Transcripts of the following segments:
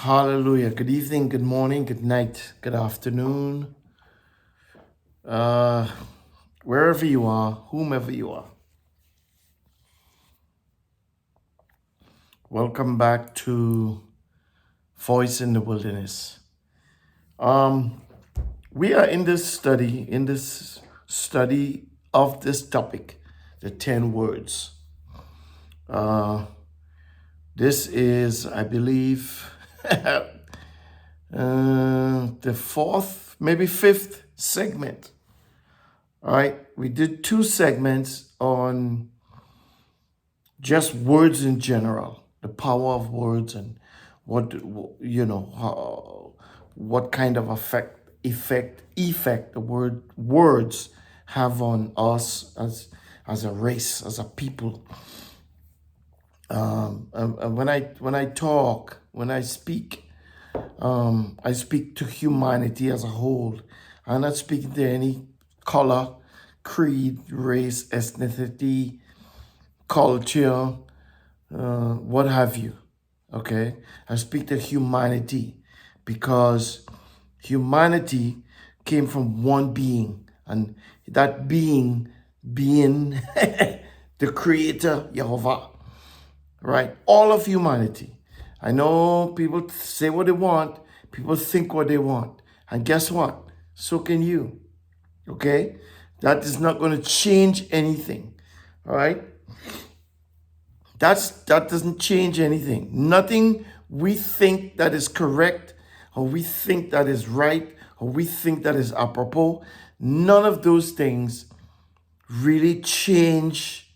Hallelujah. Good evening, good morning, good night, good afternoon. Uh, Wherever you are, whomever you are. Welcome back to Voice in the Wilderness. We are in this study of this topic, the 10 words. This is, I believe, the fourth, maybe fifth segment. All right, we did two segments on just words in general, the power of words and what kind of effect the words have on us as a race, as a people. And when I speak, I speak to humanity as a whole. I'm not speaking to any color, creed, race, ethnicity, culture, what have you. Okay? I speak to humanity because humanity came from one being, and that being being the creator, Yehovah. Right? All of humanity. I know people say what they want, people think what they want. And guess what? So can you. Okay? That is not going to change anything. All right? That doesn't change anything. Nothing we think that is correct, or we think that is right, or we think that is apropos, none of those things really change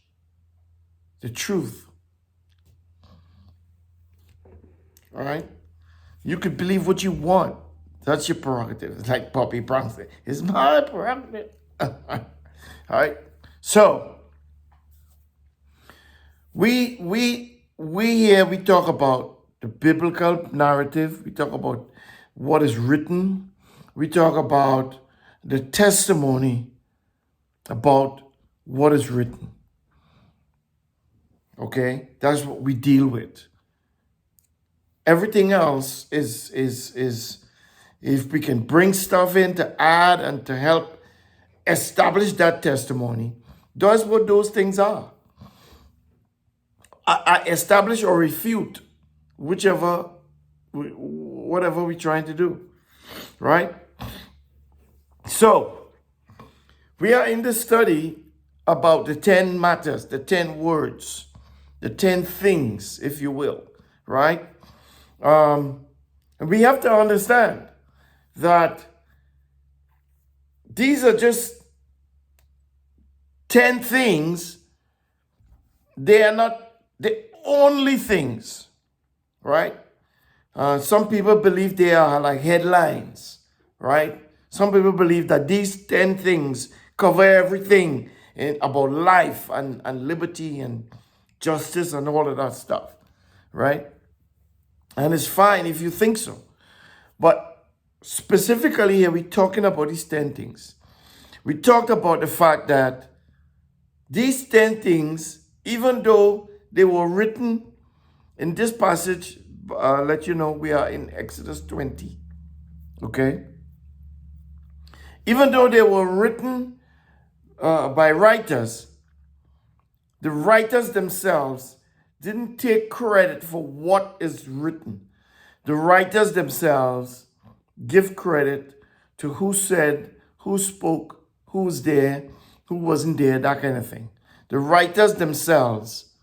the truth. All right? You could believe what you want. That's your prerogative. It's like Poppy Brown said, it's my prerogative. All right? So, we here we talk about the biblical narrative. We talk about what is written. We talk about the testimony about what is written. Okay? That's what we deal with. Everything else is if we can bring stuff in to add and to help establish that testimony, that's what those things are. I establish or refute whatever we're trying to do, right? So we are in the study about the 10 matters, the 10 words, the 10 things, if you will, right? And we have to understand that these are just 10 things. They are not the only things, right? Some people believe they are like headlines, right? Some people believe that these 10 things cover everything about life and liberty and justice and all of that stuff, right? And it's fine if you think so. But specifically here, we're talking about these 10 things. We talked about the fact that these 10 things, even though they were written in this passage, let you know we are in Exodus 20. Okay? Even though they were written by writers, the writers themselves didn't take credit for what is written. The writers themselves give credit to who said, who spoke, who was there, who wasn't there, that kind of thing. The writers themselves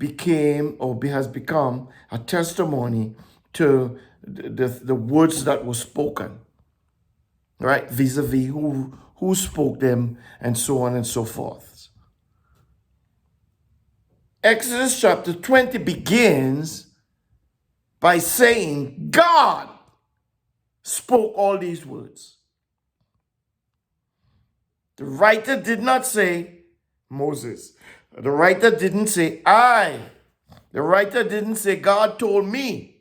has become a testimony to the words that were spoken, right? Vis-a-vis who spoke them and so on and so forth. Exodus chapter 20 begins by saying God spoke all these words. The writer did not say Moses. The writer didn't say I. The writer didn't say God told me.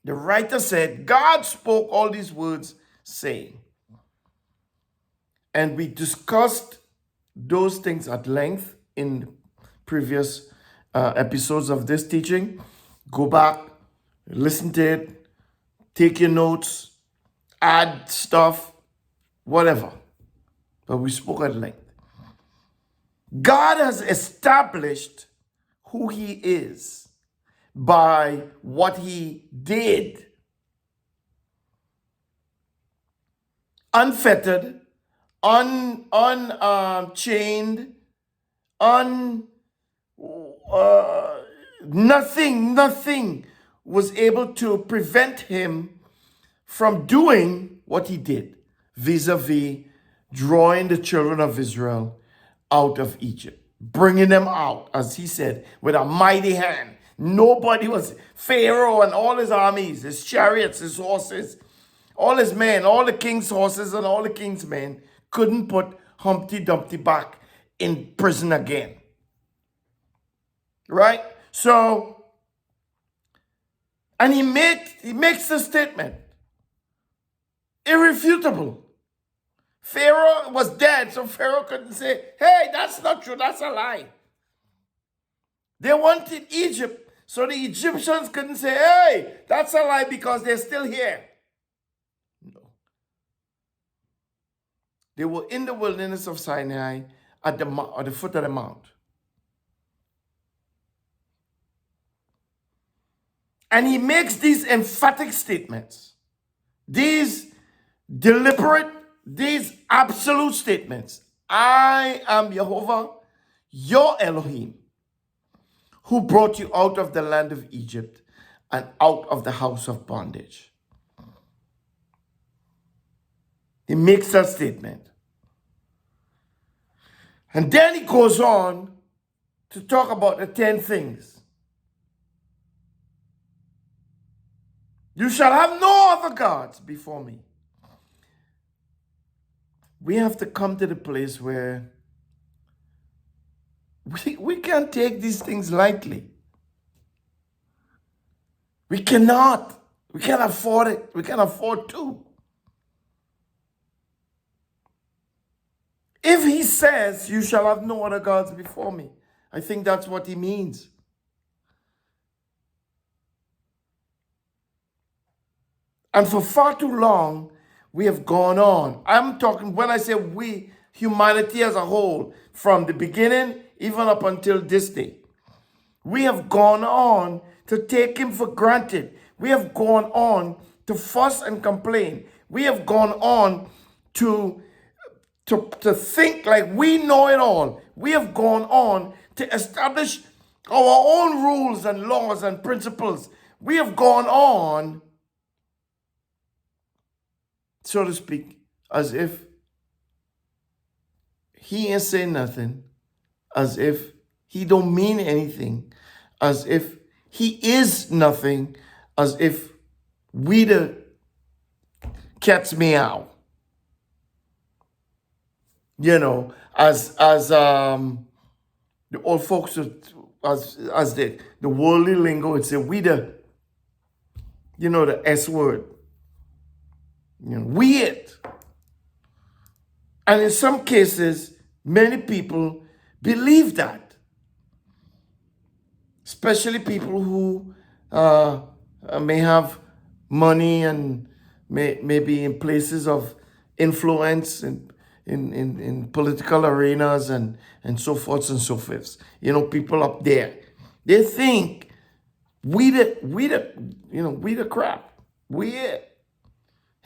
The writer said God spoke all these words saying. And we discussed those things at length in previous episodes of this teaching. Go back, Listen to it, take your notes, add stuff, whatever. But we spoke at length. God has established who he is by what he did. Unfettered, unchained, nothing was able to prevent him from doing what he did vis-a-vis drawing the children of Israel out of Egypt, bringing them out, as he said, with a mighty hand. Nobody was, Pharaoh and all his armies, his chariots, his horses, all his men, all the king's horses and all the king's men couldn't put Humpty Dumpty back in prison again. Right? So, and he makes the statement, irrefutable. Pharaoh was dead, so Pharaoh couldn't say, hey, that's not true, that's a lie. They wanted Egypt, so the Egyptians couldn't say, hey, that's a lie because they're still here. No. They were in the wilderness of Sinai at the foot of the mount. And he makes these emphatic statements, these deliberate, these absolute statements. I am Yehovah, your Elohim, who brought you out of the land of Egypt and out of the house of bondage. He makes that statement. And then he goes on to talk about the 10 things. You shall have no other gods before me. We have to come to the place where we can't take these things lightly. We cannot. We can't afford it. We can't afford to. If he says, you shall have no other gods before me, I think that's what he means. And for far too long, we have gone on. I'm talking, when I say we, humanity as a whole, from the beginning, even up until this day, we have gone on to take him for granted. We have gone on to fuss and complain. We have gone on to think like we know it all. We have gone on to establish our own rules and laws and principles. We have gone on, so to speak, as if he ain't saying nothing, as if he don't mean anything, as if he is nothing, as if we the cat's meow. You know, as the old folks, as the worldly lingo would say, we the, you know, the S word. You know, we it. And in some cases, many people believe that. Especially people who may have money and may be in places of influence and in political arenas and so forth and so forth. You know, people up there. They think we the crap. We it.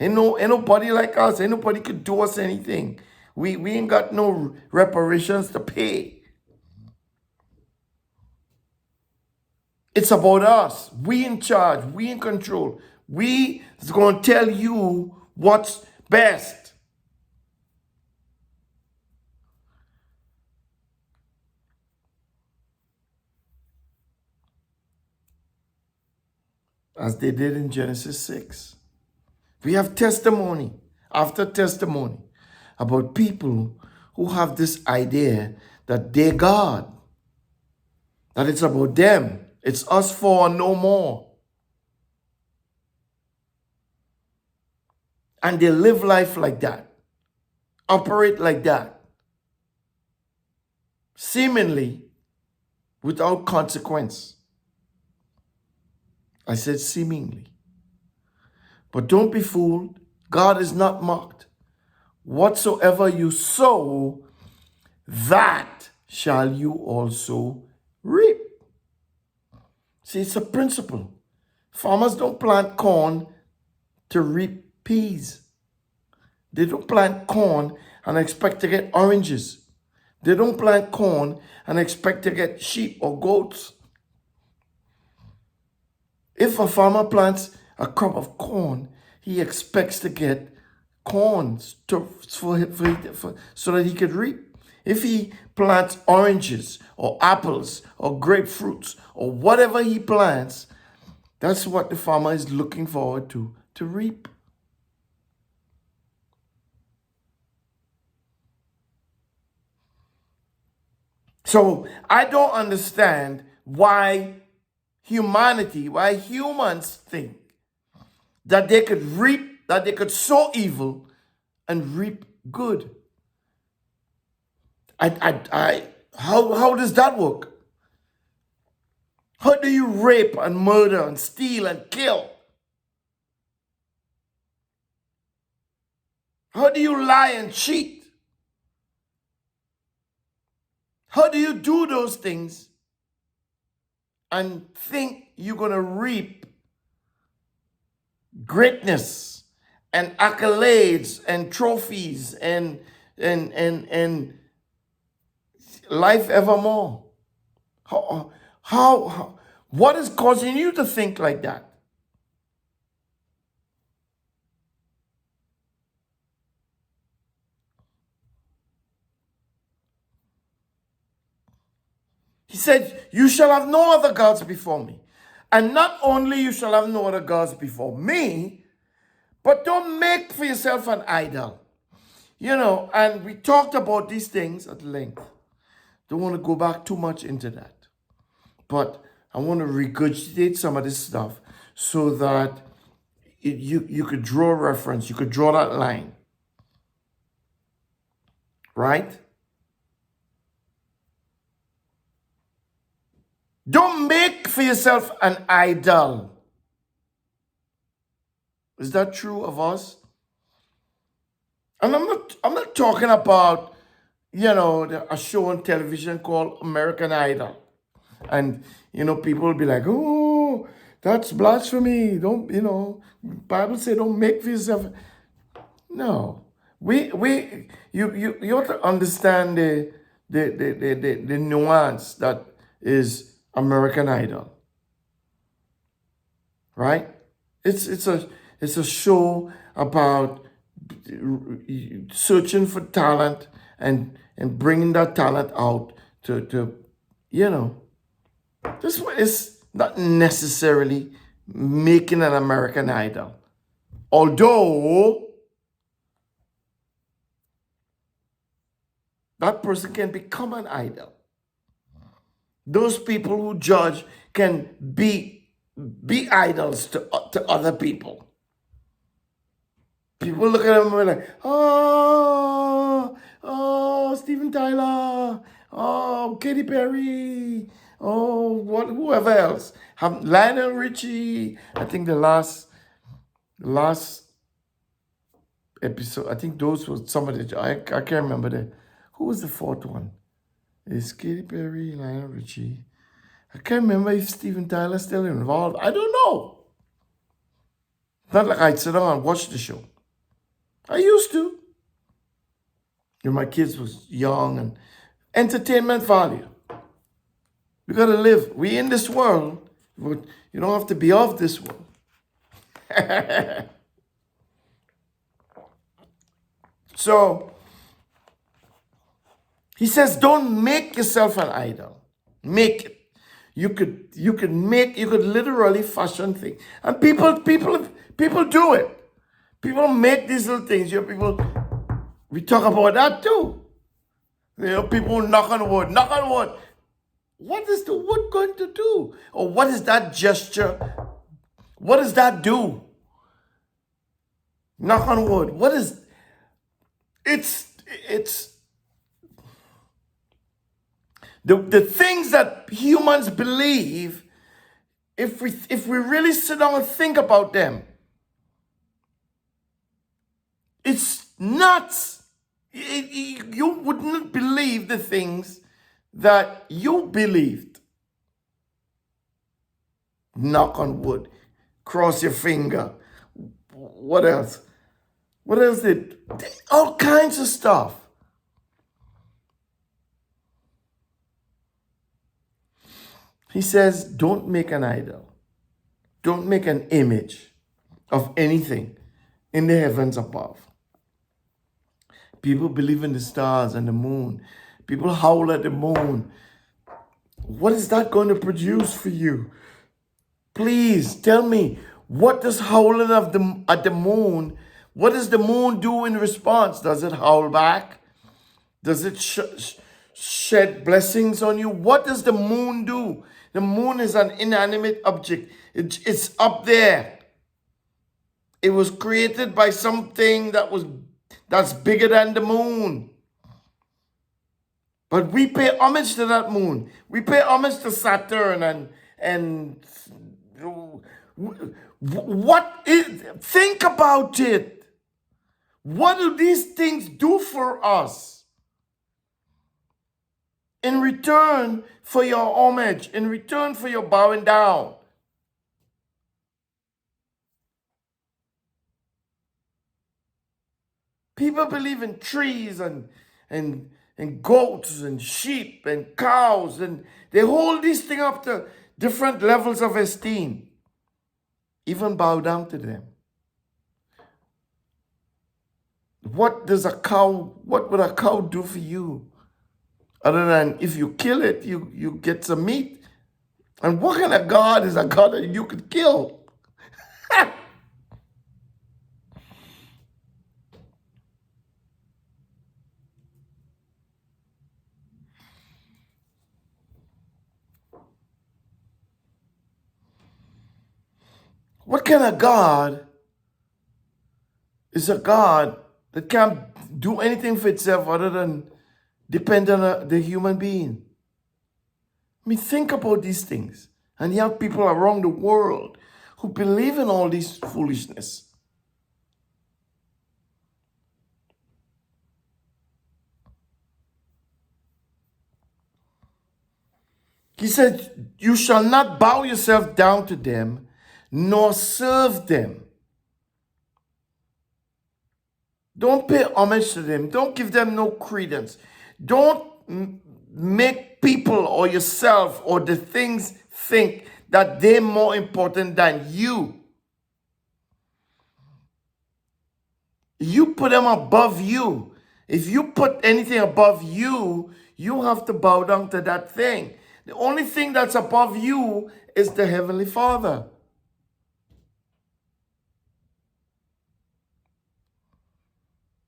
Ain't nobody like us. Ain't nobody could do us anything. We ain't got no reparations to pay. It's about us. We in charge. We in control. We is going to tell you what's best. As they did in Genesis 6. We have testimony after testimony about people who have this idea that they're God, that it's about them. It's us for no more. And they live life like that, operate like that, seemingly without consequence. I said seemingly. But don't be fooled. God is not mocked. Whatsoever you sow, that shall you also reap. See, it's a principle. Farmers don't plant corn to reap peas. They don't plant corn and expect to get oranges. They don't plant corn and expect to get sheep or goats. If a farmer plants a crop of corn, he expects to get corn so that he could reap. If he plants oranges or apples or grapefruits or whatever he plants, that's what the farmer is looking forward to reap. So I don't understand why humans think that they could reap, that they could sow evil and reap good. How does that work? How do you rape and murder and steal and kill? How do you lie and cheat? How do you do those things and think you're going to reap greatness and accolades and trophies and life evermore? What is causing you to think like that? He said, you shall have no other gods before me. And not only you shall have no other gods before me, but don't make for yourself an idol. You know, and we talked about these things at length. Don't want to go back too much into that. But I want to regurgitate some of this stuff so that you could draw a reference, you could draw that line. Right? Don't make for yourself an idol. Is that true of us? And I'm not talking about, a show on television called American Idol. And, people will be like, oh, that's blasphemy. Don't, Bible say don't make for yourself. No. You have to understand the nuance that is American Idol. Right? It's a show about searching for talent and bringing that talent out to this one is not necessarily making an American Idol. Although that person can become an idol. Those people who judge can be idols to other people. People look at them and be like, oh, Steven Tyler, oh, Katy Perry, oh, whoever else. Lionel Richie. I think the last episode, I think those were some of the, I can't remember who was the fourth one? Is Katy Perry, Lionel Richie. I can't remember if Steven Tyler's still involved. I don't know. Not like I'd sit down and watch the show. I used to. When my kids was young, and entertainment value. We gotta live. We in this world, but you don't have to be of this world. So he says, don't make yourself an idol. Make it. You could literally fashion things. And people do it. People make these little things. We talk about that too. People knock on wood. What is the wood going to do? Or what is that gesture? What does that do? Knock on wood. What is, it's, the things that humans believe if we really sit down and think about them, it's nuts. You wouldn't believe the things that you believed. Knock on wood. Cross your finger. What else? What else did? All kinds of stuff. He says, don't make an idol. Don't make an image of anything in the heavens above. People believe in the stars and the moon. People howl at the moon. What is that going to produce for you? Please tell me, what does howling at the moon, what does the moon do in response? Does it howl back? Does it shed blessings on you? What does the moon do? The moon is an inanimate object. It's up there. It was created by something that's bigger than the moon. But we pay homage to that moon. We pay homage to Saturn and think about it. What do these things do for us? In return for your homage, in return for your bowing down. People believe in trees and goats and sheep and cows, and they hold these things up to different levels of esteem. Even bow down to them. What would a cow do for you? Other than if you kill it, you get some meat. And what kind of God is a God that you could kill? What kind of God is a God that can't do anything for itself other than depend on the human being? I mean, think about these things. And you have people around the world who believe in all this foolishness. He said, you shall not bow yourself down to them, nor serve them. Don't pay homage to them. Don't give them no credence. Don't make people or yourself or the things think that they're more important than you. You put them above you. If you put anything above you, you have to bow down to that thing. The only thing that's above you is the Heavenly Father.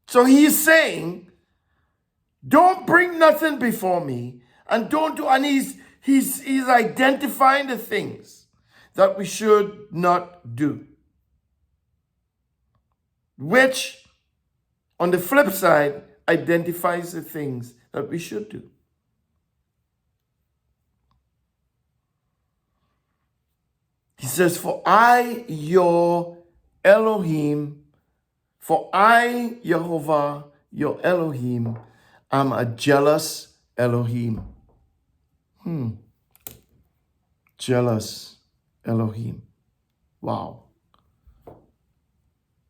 So he's saying, don't bring nothing before me, and don't do, and he's identifying the things that we should not do. Which, on the flip side, identifies the things that we should do. He says, for I, your Elohim, for I, Yehovah, your Elohim, am a jealous Elohim. Jealous Elohim. Wow.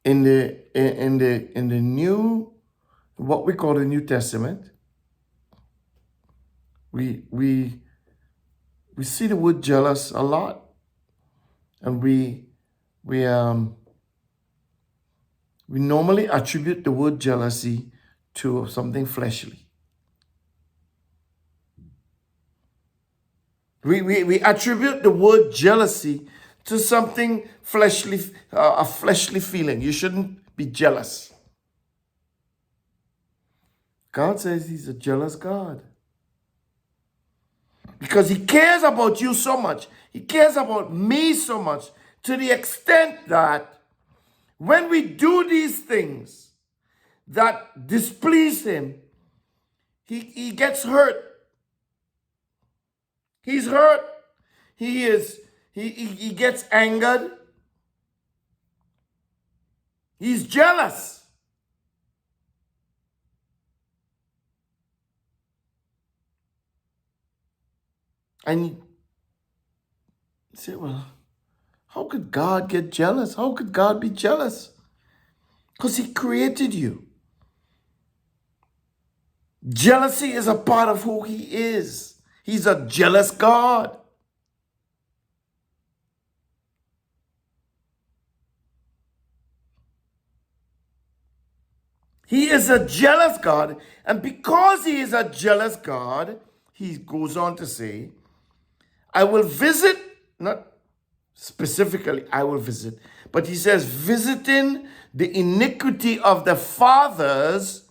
In the new, what we call the New Testament, we see the word jealous a lot. And we normally attribute the word jealousy to something fleshly. We attribute the word jealousy to something fleshly, a fleshly feeling. You shouldn't be jealous. God says he's a jealous God. Because he cares about you so much. He cares about me so much, to the extent that when we do these things that displease him, he gets hurt. He's hurt. He He gets angered. He's jealous. And you say, well, how could God get jealous? How could God be jealous? Because he created you. Jealousy is a part of who he is. He's a jealous God. He is a jealous God. And because he is a jealous God, he goes on to say, I will visit, not specifically, I will visit, but he says, visiting the iniquity of the fathers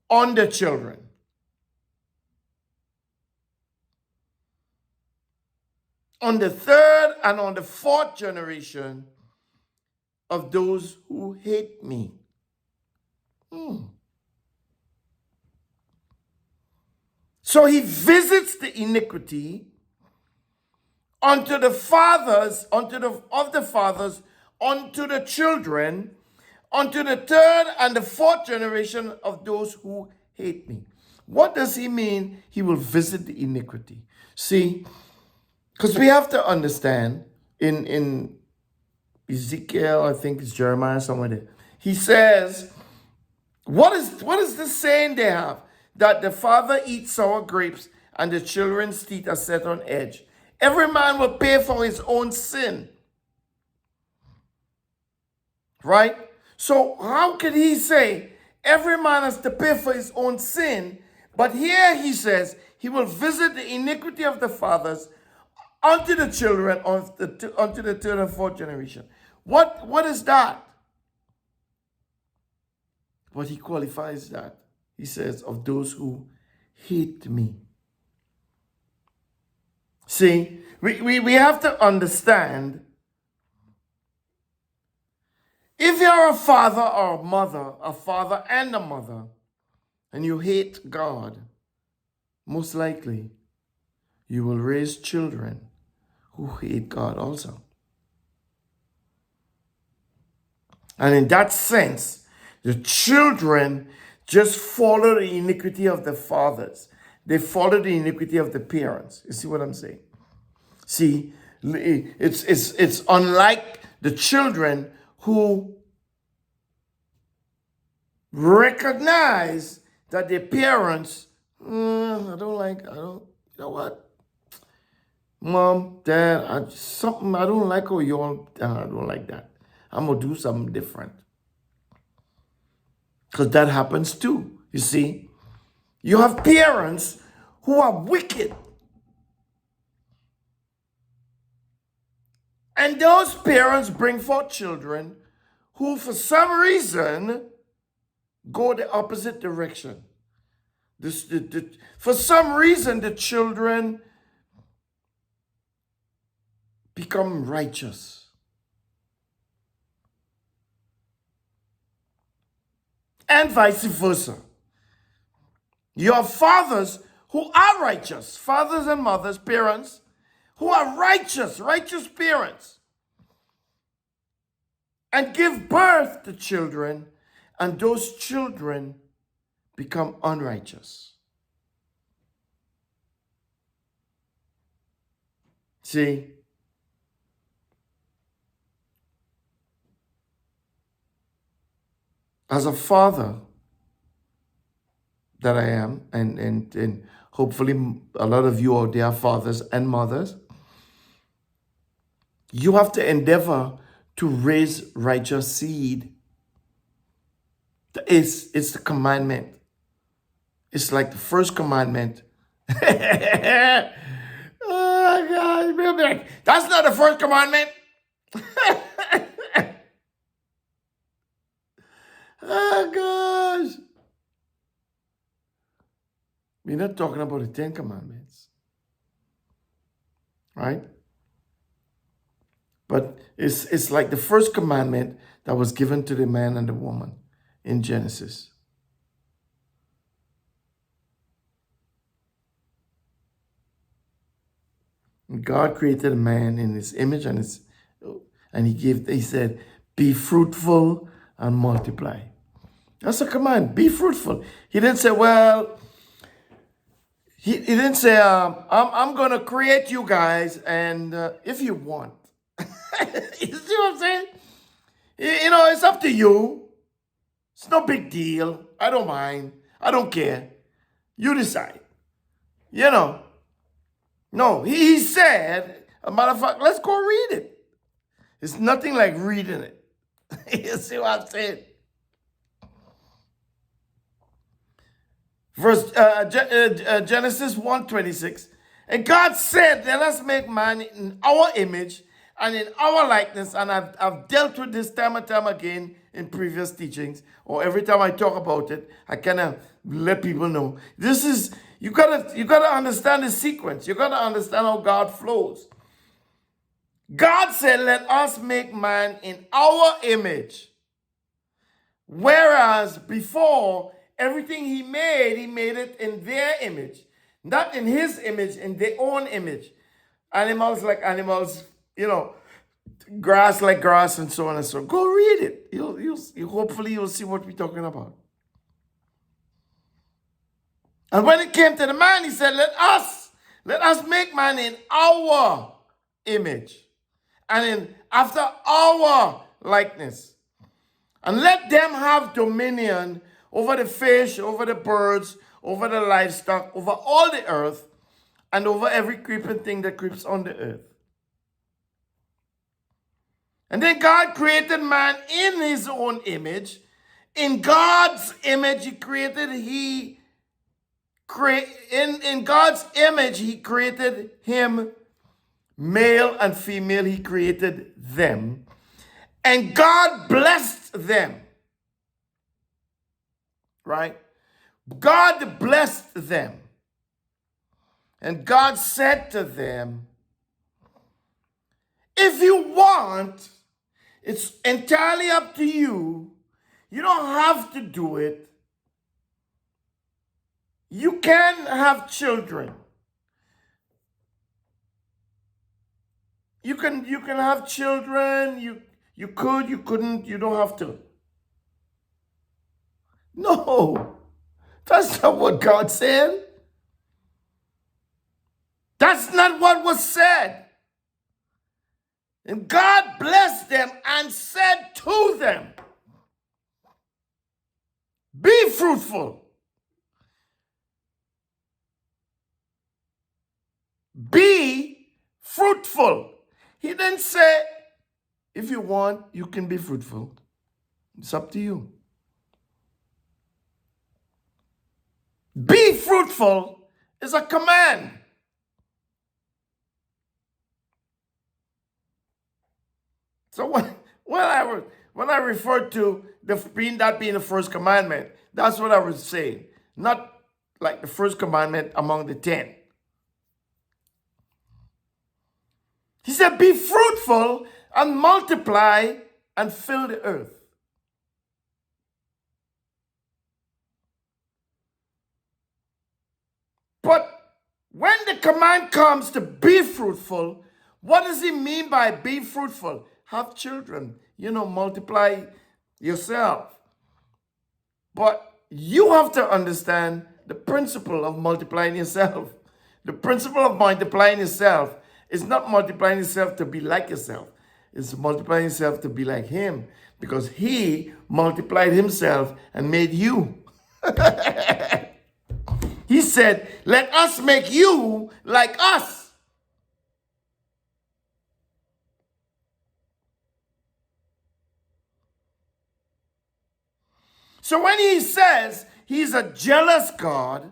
on the children. On the third and on the fourth generation of those who hate me. So he visits the iniquity unto the fathers, of the fathers, unto the children, unto the third and the fourth generation of those who hate me. What does he mean? He will visit the iniquity. See, because we have to understand in Ezekiel, I think it's Jeremiah, somewhere there. He says, what is this saying they have? That the father eats sour grapes and the children's teeth are set on edge. Every man will pay for his own sin. Right? So how can he say every man has to pay for his own sin? But here he says he will visit the iniquity of the fathers unto the children, unto the third and fourth generation. What is that? But he qualifies that. He says, of those who hate me. See, we have to understand, if you're a father or a mother, a father and a mother, and you hate God, most likely you will raise children who hate God also. And in that sense, the children just follow the iniquity of the fathers. They follow the iniquity of the parents. You see what I'm saying? See, it's unlike the children who recognize that their parents, you know what? Mom, Dad, I don't like how y'all, I don't like that. I'm going to do something different. Because that happens too, you see. You have parents who are wicked. And those parents bring forth children who, for some reason, go the opposite direction. For some reason, the children become righteous. And vice versa. Your fathers who are righteous, fathers and mothers, parents, who are righteous parents, and give birth to children, and those children become unrighteous. See? As a father that I am, and hopefully a lot of you out there are fathers and mothers, you have to endeavor to raise righteous seed. It's the commandment. It's like the first commandment. Oh, God. That's not the first commandment. Oh, gosh. We're not talking about the 10 Commandments. Right? But it's like the first commandment that was given to the man and the woman in Genesis. God created man in his image and he said, be fruitful and multiply. That's a command. Be fruitful. He didn't say, well, he didn't say, I'm going to create you guys, and if you want. You see what I'm saying? It's up to you. It's no big deal. I don't mind. I don't care. You decide. No, he said, a matter of fact, let's go read it. It's nothing like reading it. You see what I'm saying? Genesis 1:26. And God said, let us make man in our image and in our likeness. And I've dealt with this time and time again in previous teachings, or every time I talk about it, I kind of let people know. This is, you gotta understand the sequence. You gotta understand how God flows. God said, let us make man in our image. Whereas before, everything he made it in their image. Not in his image, in their own image. Animals like animals, grass like grass, and so on and so on. Go read it. Hopefully you'll see what we're talking about. And when it came to the man, he said, let us make man in our image. And after our likeness. And let them have dominion over the fish, over the birds, over the livestock, over all the earth, and over every creeping thing that creeps on the earth. And then God created man in his own image. In God's image, in God's image, he created him, male and female, he created them. And God blessed them. Right? God blessed them. And God said to them, if you want, it's entirely up to you. You don't have to do it. You can have children. You can have children. You could, you couldn't, you don't have to. No, that's not what God said. That's not what was said. And God blessed them and said to them, be fruitful. Be fruitful. He didn't say, if you want, you can be fruitful. It's up to you. Be fruitful is a command. So when I referred to being the first commandment, that's what I was saying. Not like the first commandment among the 10. He said, be fruitful and multiply and fill the earth. But when the command comes to be fruitful, what does he mean by be fruitful? Have children, multiply yourself. But you have to understand the principle of multiplying yourself. The principle of multiplying yourself is not multiplying yourself to be like yourself. It's multiplying yourself to be like him, because he multiplied himself and made you. He said, let us make you like us. So when he says he's a jealous God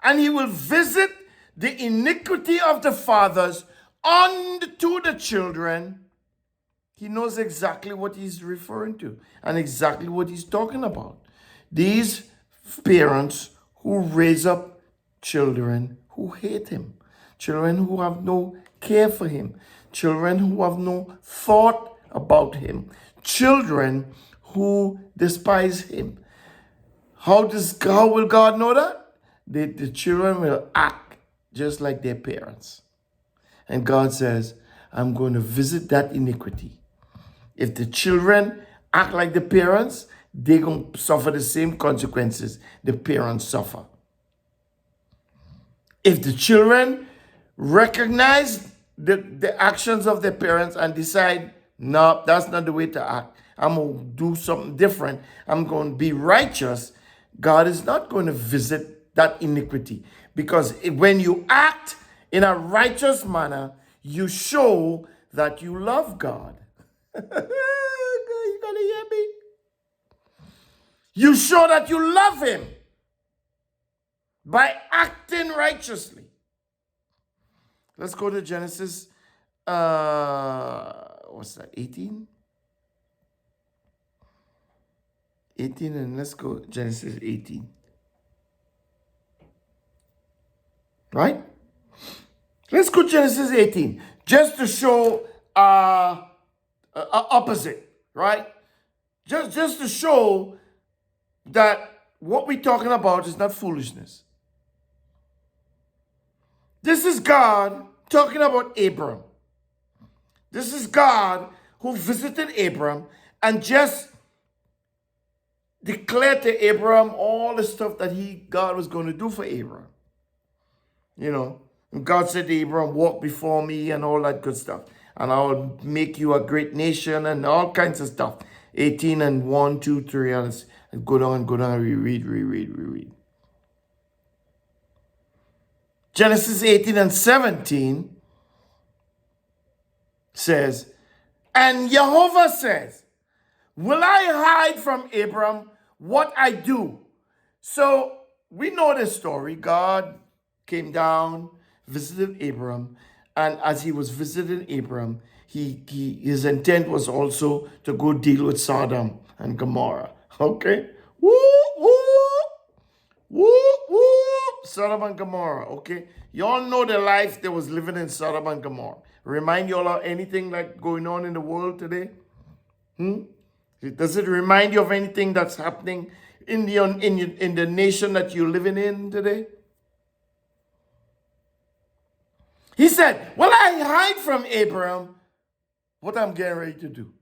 and he will visit the iniquity of the fathers unto the children, he knows exactly what he's referring to and exactly what he's talking about. These parents who raise up children who hate him, children who have no care for him, children who have no thought about him, children who despise him. How will God know that? The children will act just like their parents. And God says, I'm going to visit that iniquity. If the children act like the parents, they're going to suffer the same consequences the parents suffer. If the children recognize the actions of their parents and decide, no, that's not the way to act, I'm going to do something different, I'm going to be righteous, God is not going to visit that iniquity. Because when you act in a righteous manner, you show that you love God. You gotta hear me? You show that you love Him by acting righteously. Let's go to Genesis, what's that, 18? 18, and let's go Genesis 18. Right? Let's go Genesis 18, just to show opposite, right? Just to show that what we're talking about is not foolishness. This is God talking about Abram. This is God who visited Abram and just declared to Abram all the stuff that God was going to do for Abram. You know, God said to Abram, walk before me and all that good stuff. And I'll make you a great nation and all kinds of stuff. 18 and 1, 2, 3, and go down, reread. Genesis 18 and 17 says, and Yehovah says, will I hide from Abram what I do? So we know the story. God came down, visited Abram, and as he was visiting Abram, his intent was also to go deal with Sodom and Gomorrah. Okay? Woo, woo, woo, woo. Sodom and Gomorrah, okay? Y'all know the life they was living in Sodom and Gomorrah. Remind y'all of anything like going on in the world today? Does it remind you of anything that's happening in the nation that you're living in today? He said, will I hide from Abram what I'm getting ready to do?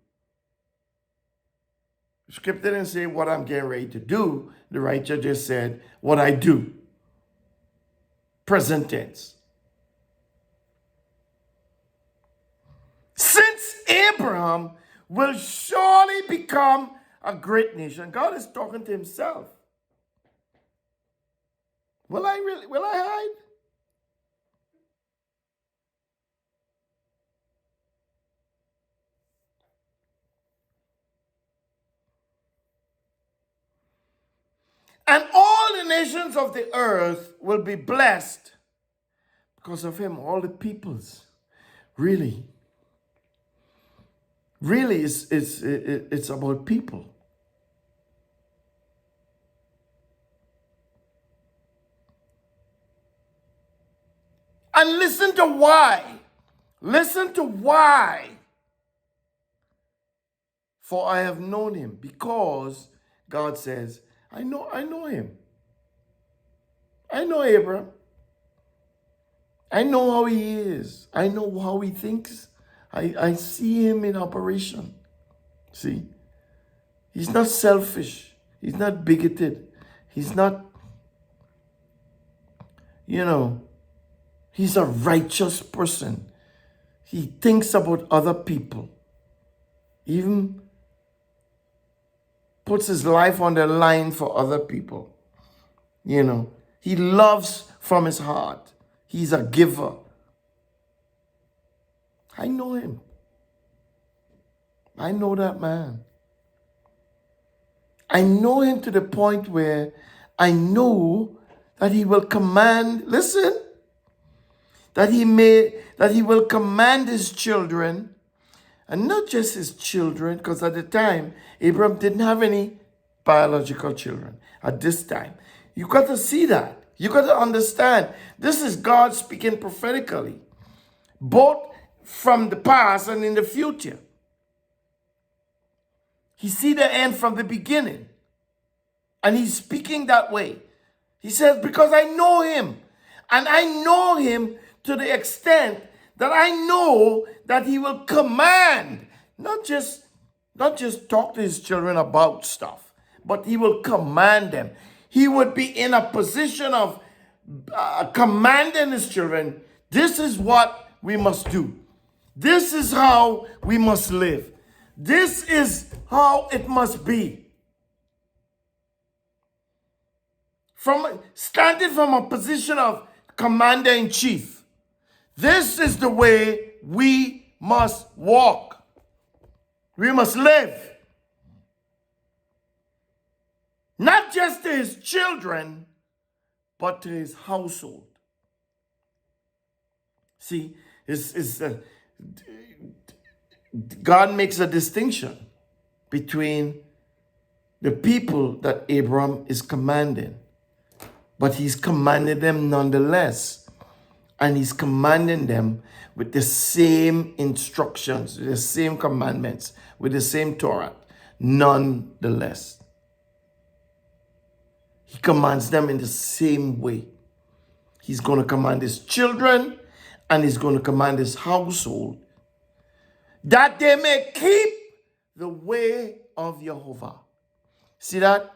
The scripture didn't say what I'm getting ready to do. The writer just said what I do. Present tense. Since Abraham will surely become a great nation. God is talking to himself. Will I hide? And all the nations of the earth will be blessed because of him. All the peoples. Really, it's about people. And listen to why. Listen to why. For I have known him. Because God says, I know him. I know Abraham. I know how he is. I know how he thinks. I see him in operation. See? He's not selfish. He's not bigoted. He's not, he's a righteous person. He thinks about other people. Even puts his life on the line for other people. He loves from his heart. He's a giver. I know him. I know that man. I know him to the point where I know that he will command, listen, that he will command his children, and not just his children, because at the time, Abraham didn't have any biological children at this time. You got to see that. You got to understand. This is God speaking prophetically, both from the past and in the future. He see the end from the beginning. And he's speaking that way. He says, because I know him. And I know him to the extent that I know that he will command, not just talk to his children about stuff, but he will command them. He would be in a position of commanding his children. This is what we must do. This is how we must live. This is how it must be. Standing from a position of commander-in-chief. This is the way we must walk. We must live. Not just to his children, but to his household. See, God makes a distinction between the people that Abram is commanding. But he's commanding them nonetheless. And he's commanding them with the same instructions, with the same commandments, with the same Torah, nonetheless. He commands them in the same way. He's going to command his children and he's going to command his household that they may keep the way of Yehovah. See that?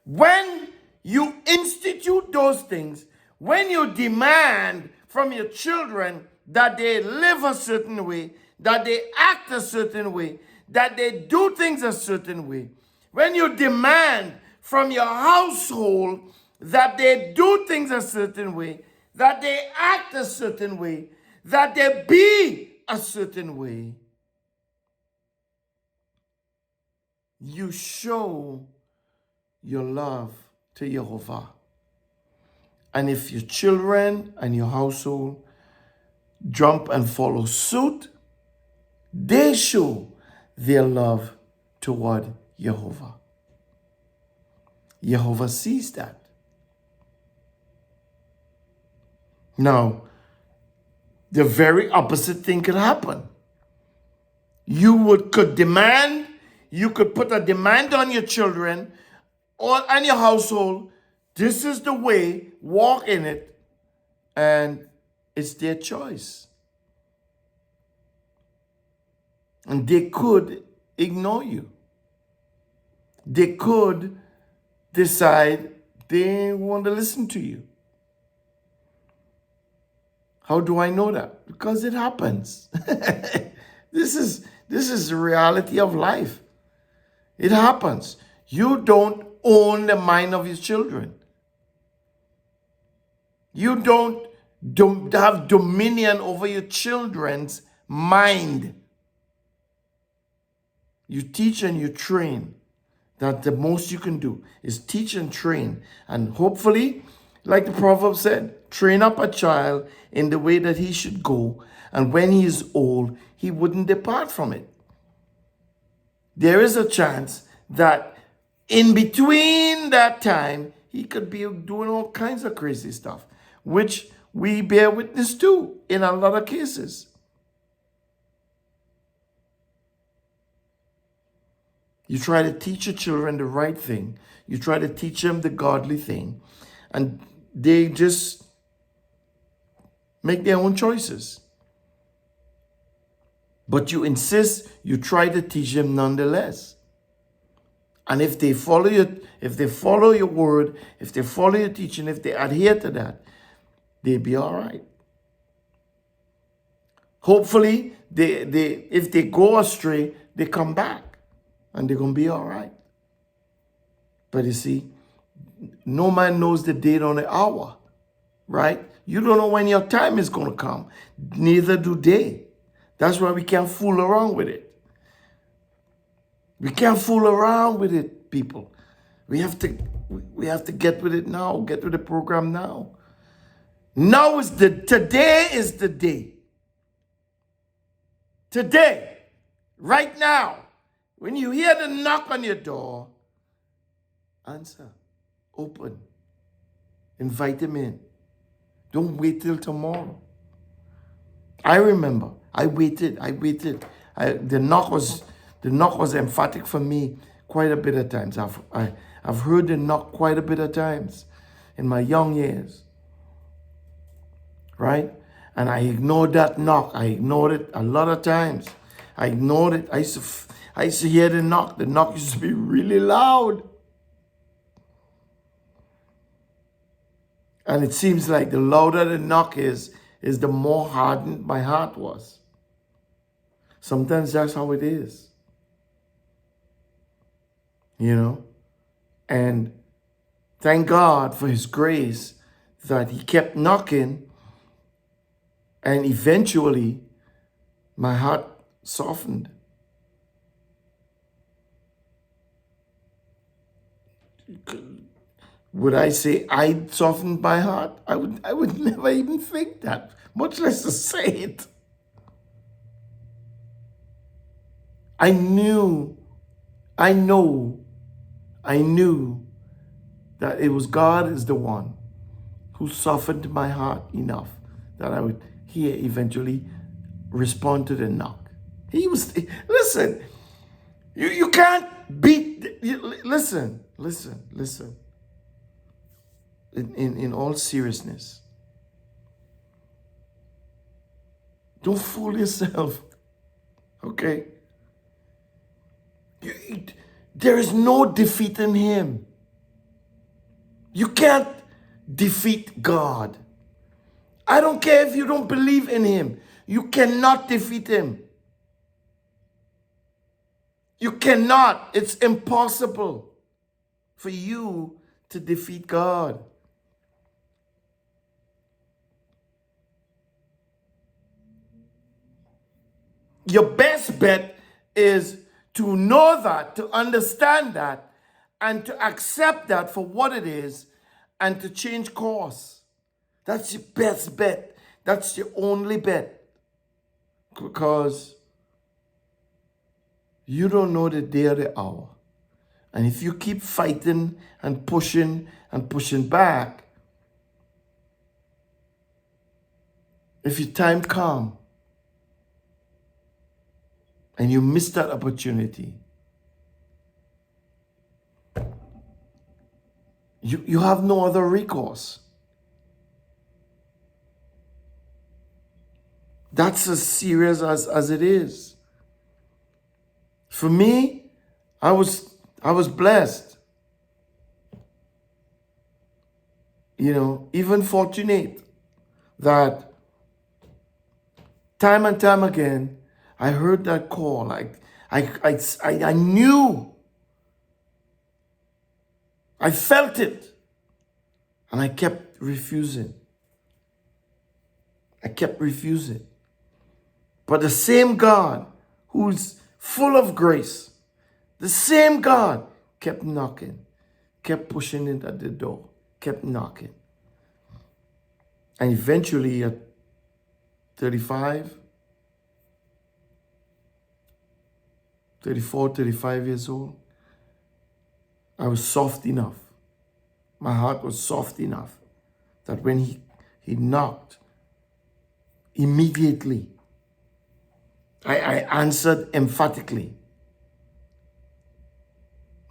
When you institute those things, when you demand from your children that they live a certain way, that they act a certain way, that they do things a certain way, when you demand from your household that they do things a certain way, that they act a certain way, that they be a certain way, you show your love to Yehovah. And if your children and your household jump and follow suit, they show their love toward Yehovah. Yehovah sees that. Now, the very opposite thing could happen. You could put a demand on your children and your household. This is the way, walk in it, and it's their choice. And they could ignore you. They could decide they want to listen to you. How do I know that? Because it happens. This is the reality of life. It happens. You don't own the mind of your children. You don't have dominion over your children's mind. You teach and you train. That the most you can do is teach and train. And hopefully, like the proverb said, train up a child in the way that he should go. And when he is old, he wouldn't depart from it. There is a chance that in between that time, he could be doing all kinds of crazy stuff, which we bear witness to in a lot of cases. You try to teach your children the right thing. You try to teach them the godly thing. And they just make their own choices. But you insist, you try to teach them nonetheless. And if they follow your word, if they follow your teaching, if they adhere to that, they'll be all right. Hopefully, if they go astray, they come back. And they're going to be all right. But you see, no man knows the date or the hour, right? You don't know when your time is going to come. Neither do they. That's why we can't fool around with it. We can't fool around with it, people. We have to get with it now. Get with the program now. Today is the day. Today, right now. When you hear the knock on your door, answer, open, invite him in. Don't wait till tomorrow. I remember, I waited. The knock was emphatic for me quite a bit of times. I've heard the knock quite a bit of times in my young years, right? And I ignored that knock. I ignored it a lot of times. I ignored it. I used to hear the knock. The knock used to be really loud. And it seems like the louder the knock is the more hardened my heart was. Sometimes that's how it is. You know? And thank God for his grace that he kept knocking, and eventually my heart softened. Would I say I softened my heart? I would never even think that, much less to say it. I knew that it was God is the one who softened my heart enough that I would eventually respond to the knock. Listen, you can't beat, listen. In all seriousness, don't fool yourself, okay? There is no defeat in him. You can't defeat God. I don't care if you don't believe in him. You cannot defeat him. You cannot. It's impossible for you to defeat God. Your best bet is to know that, to understand that, and to accept that for what it is, and to change course. That's your best bet. That's your only bet. Because you don't know the day or the hour. And if you keep fighting and pushing back, if your time comes and you miss that opportunity, you have no other recourse. That's as serious as it is. For me, I was blessed. You know, even fortunate that time and time again, I heard that call. I knew. I felt it. And I kept refusing. But the same God who's full of grace, the same God kept knocking, kept pushing it at the door, kept knocking. And eventually at 34, 35 years old, I was soft enough. My heart was soft enough that when he knocked, immediately, I answered emphatically.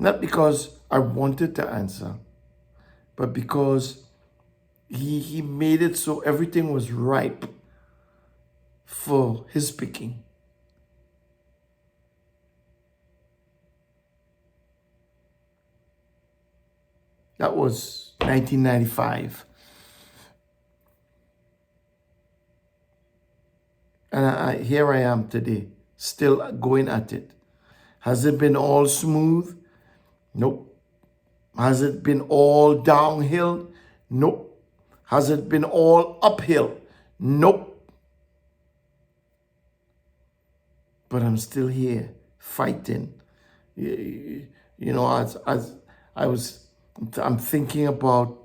Not because I wanted to answer, but because he made it so everything was ripe for his picking. That was 1995. And here I am today, still going at it. Has it been all smooth? Nope. Has it been all downhill? Nope. Has it been all uphill? Nope. But I'm still here, fighting. You know, as I'm thinking about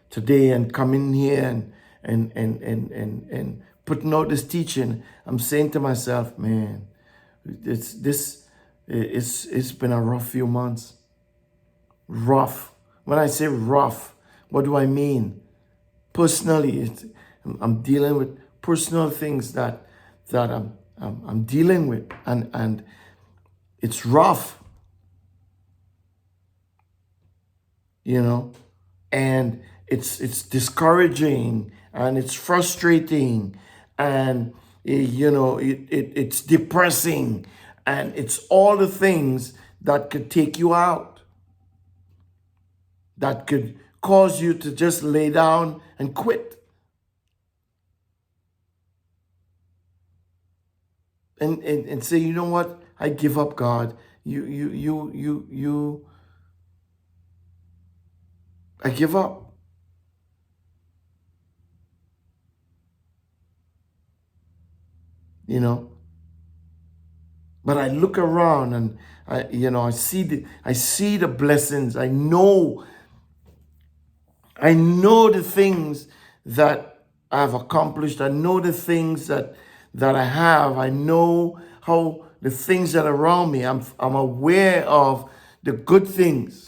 today and coming here and putting out this teaching, I'm saying to myself, man, it's been a rough few months. Rough. When I say rough, what do I mean? Personally, I'm dealing with personal things that I'm dealing with, and it's rough. You know, and it's discouraging and it's frustrating, and it's depressing, and it's all the things that could take you out, that could cause you to just lay down and quit. And say, you know what? I give up, God. I give up. But I look around and I see the blessings. I know the things that I've accomplished. I know the things that I have. I know how the things that are around me. I'm aware of the good things,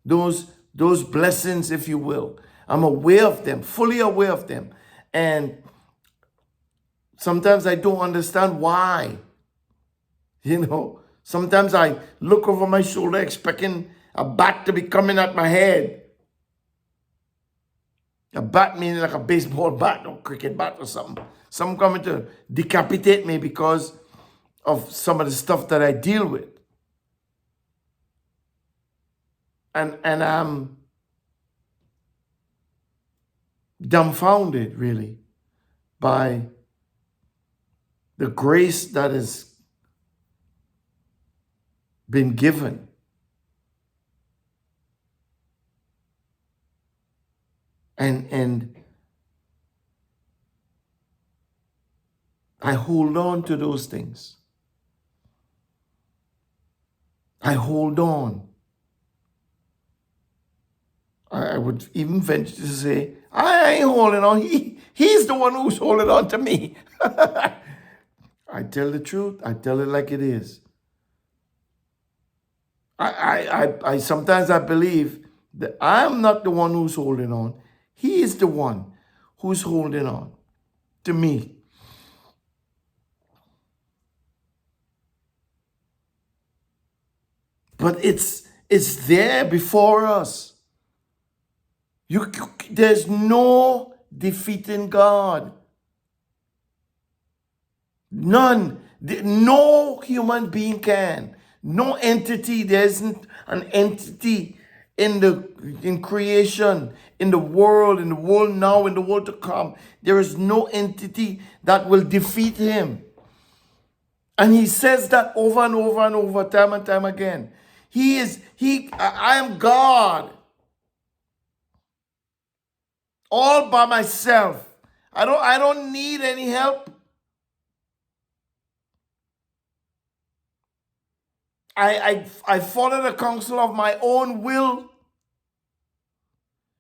those blessings, if you will. I'm aware of them, fully aware of them. And sometimes I don't understand why. Sometimes I look over my shoulder expecting a bat to be coming at my head. A bat meaning like a baseball bat or cricket bat or something. Some coming to decapitate me because of some of the stuff that I deal with. And I'm dumbfounded, really, by the grace that has been given. And I hold on to those things. I hold on. I would even venture to say, I ain't holding on. He's the one who's holding on to me. I tell the truth. I tell it like it is. I sometimes I believe that I'm not the one who's holding on. He is the one who's holding on to me. But it's there before us. There's no defeating God. None. No human being can. No entity. There isn't an entity in creation, in the world now, in the world to come. There is no entity that will defeat him. And he says that over and over and over, time and time again. I am God. All by myself. I don't need any help. I follow the counsel of my own will.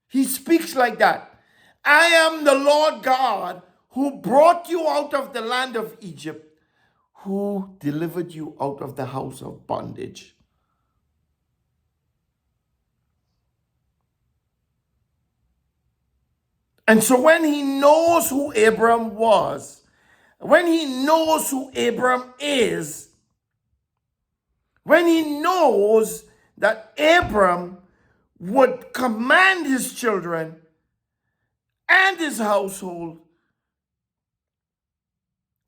He speaks like that. I am the Lord God who brought you out of the land of Egypt, who delivered you out of the house of bondage. And so when he knows who Abram was, when he knows who Abram is, when he knows that Abram would command his children and his household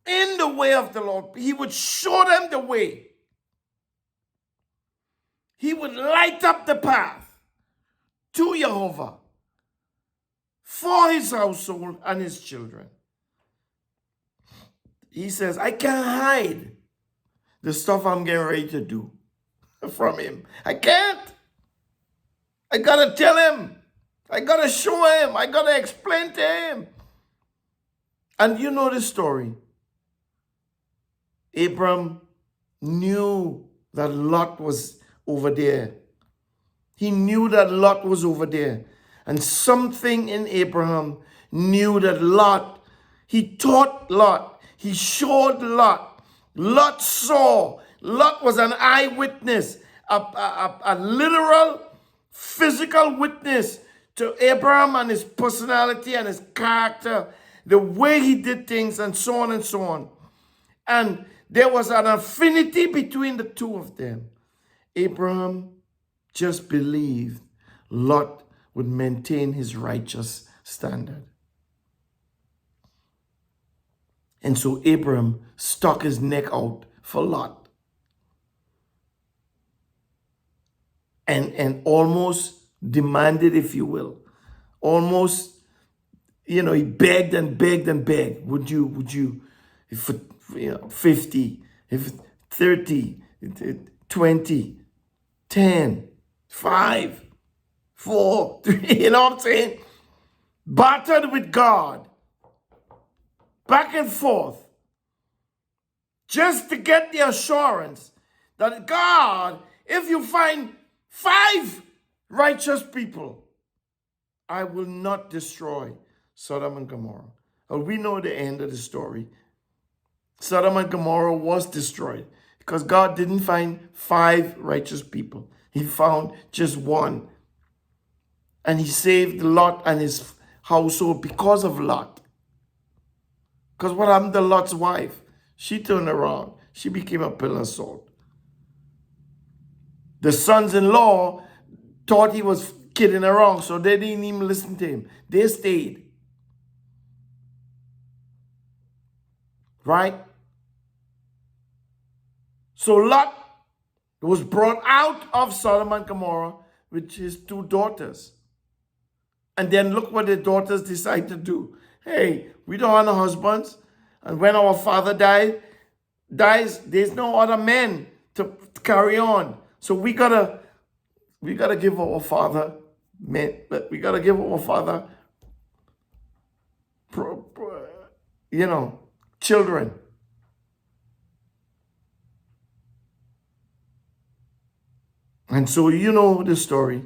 in the way of the Lord, he would show them the way. He would light up the path to Yehovah for his household and his children. He says, I can't hide the stuff I'm getting ready to do from him. I can't. I gotta tell him. I gotta show him. I gotta explain to him. And you know the story. Abram knew that Lot was over there. He knew that Lot was over there. And something in Abraham knew that Lot, he taught Lot, he showed Lot. Lot saw. Lot was an eyewitness, a literal, physical witness to Abraham and his personality and his character, the way he did things, and so on and so on. And there was an affinity between the two of them. Abraham just believed Lot would maintain his righteous standard. And so Abram stuck his neck out for Lot and almost demanded, if you will, almost, he begged and begged and begged. Would you, if 50, if 30, 20, 10, 5, 4, 3, you know what I'm saying? Battered with God, back and forth, just to get the assurance that God, if you find 5 righteous people, I will not destroy Sodom and Gomorrah. Well, we know the end of the story. Sodom and Gomorrah was destroyed because God didn't find 5 righteous people. He found just 1. And he saved Lot and his household because of Lot. Because what happened to Lot's wife? She turned around. She became a pillar of salt. The sons-in-law thought he was kidding around, so they didn't even listen to him. They stayed. Right? So Lot was brought out of Sodom and Gomorrah with his 2 daughters. And then look what the daughters decide to do. Hey, we don't have no husbands. And when our father dies, there's no other men to carry on. So we gotta give our father men. We gotta give our father, children. And so you know the story.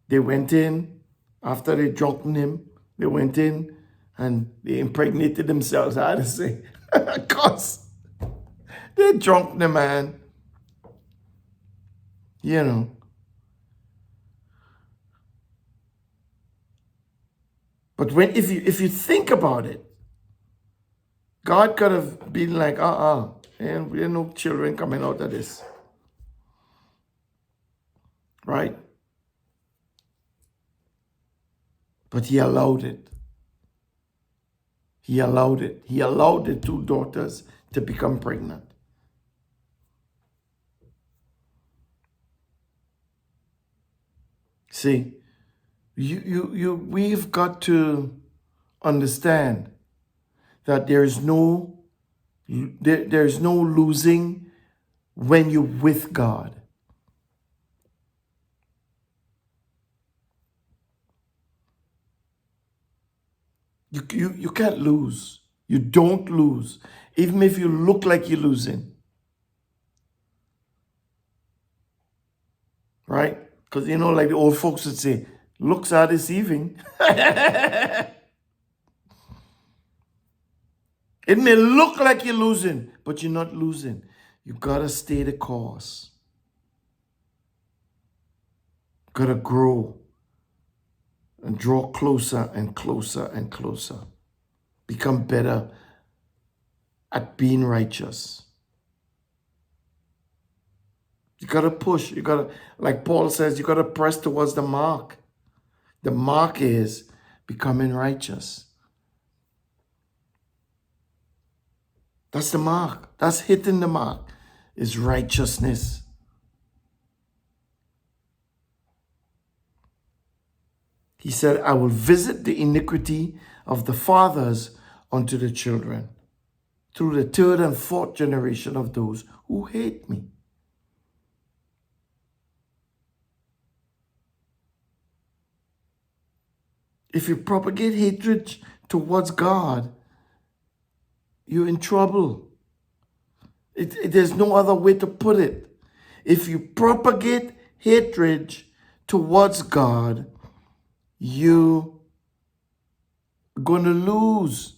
They went in after they drunken him. They went in and they impregnated themselves. I had to say, because they drunk the man. But if you think about it, God could have been like, and there are no children coming out of this. Right? But he allowed it. He allowed it. He allowed the 2 daughters to become pregnant. See, we've got to understand that there's no losing when you're with God. You can't lose. You don't lose. Even if you look like you're losing. Right? Because, like the old folks would say, looks are deceiving. It may look like you're losing, but you're not losing. You got to stay the course. Got to grow and draw closer and closer and closer. Become better at being righteous. You got to push. You got to, like Paul says, you got to press towards the mark. The mark is becoming righteous. That's the mark. That's hitting the mark. Is righteousness. He said, I will visit the iniquity of the fathers unto the children, through the 3rd and 4th generation of those who hate me. If you propagate hatred towards God, you're in trouble. There's no other way to put it. If you propagate hatred towards God, you're going to lose.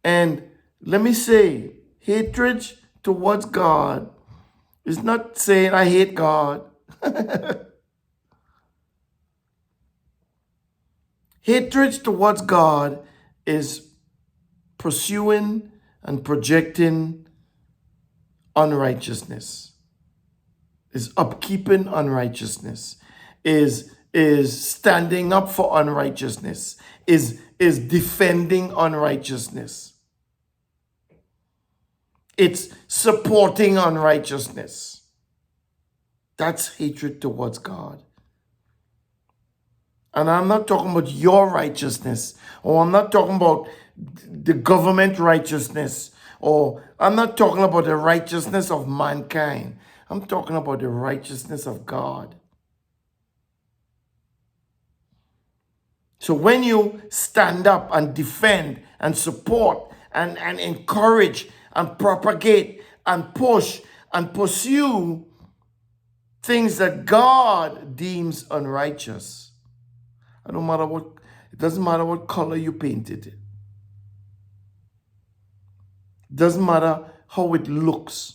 And let me say, hatred towards God is not saying I hate God. Hatred towards God is pursuing and projecting unrighteousness, is upkeeping unrighteousness, is is standing up for unrighteousness, is defending unrighteousness. It's supporting unrighteousness. That's hatred towards God. And I'm not talking about your righteousness, or I'm not talking about the government righteousness, or I'm not talking about the righteousness of mankind. I'm talking about the righteousness of God. So when you stand up and defend and support and encourage and propagate and push and pursue things that God deems unrighteous, it doesn't matter what color you painted it. It doesn't matter how it looks.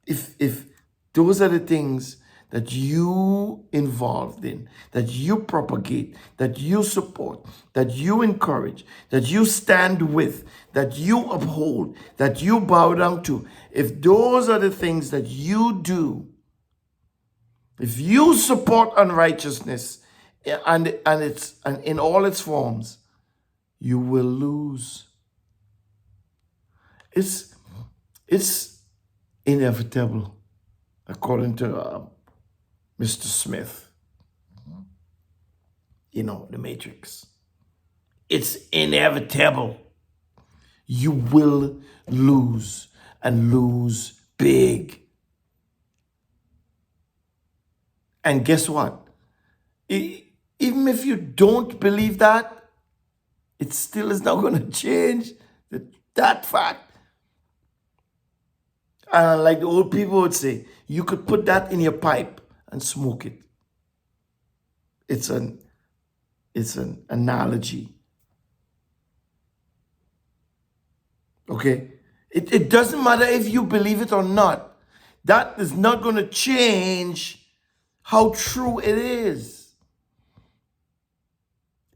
If those are the things that you involved in, that you propagate, that you support, that you encourage, that you stand with, that you uphold, that you bow down to, if those are the things that you do, if you support unrighteousness and in all its forms, you will lose. It's inevitable, according to Mr. Smith, the Matrix. It's inevitable. You will lose, and lose big. And guess what? Even if you don't believe that, it still is not going to change that fact. And like the old people would say, you could put that in your pipe and smoke it. It's an analogy. Okay? It doesn't matter if you believe it or not. That is not going to change how true it is.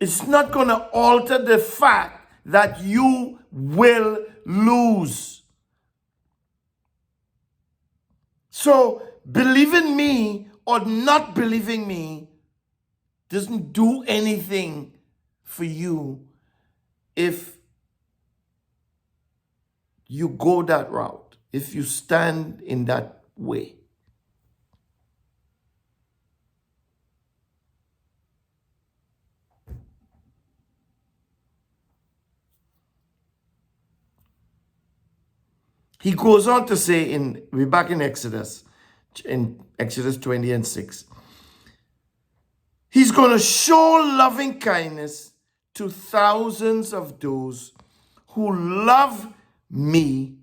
It's not going to alter the fact that you will lose. So believing me or not believing me doesn't do anything for you if you go that route, if you stand in that way. He goes on to say, we're back in Exodus 20 and 6. He's going to show loving kindness to thousands of those who love me,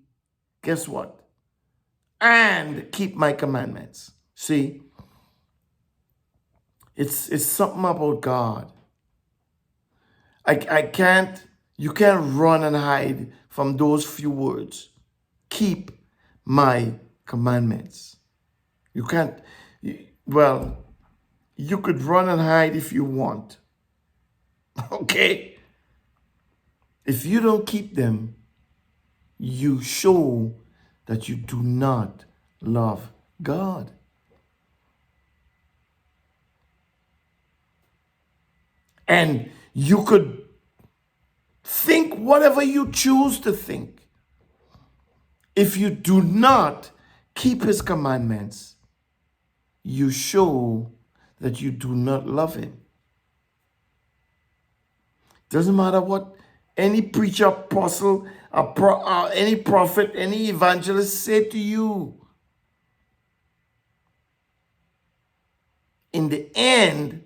guess what? And keep my commandments. See, it's something about God. You can't run and hide from those few words. Keep my commandments. You can't, you could run and hide if you want. Okay? If you don't keep them, you show that you do not love God. And you could think whatever you choose to think. If you do not keep his commandments, you show that you do not love him. Doesn't matter what any preacher, apostle, any prophet, any evangelist say to you. In the end,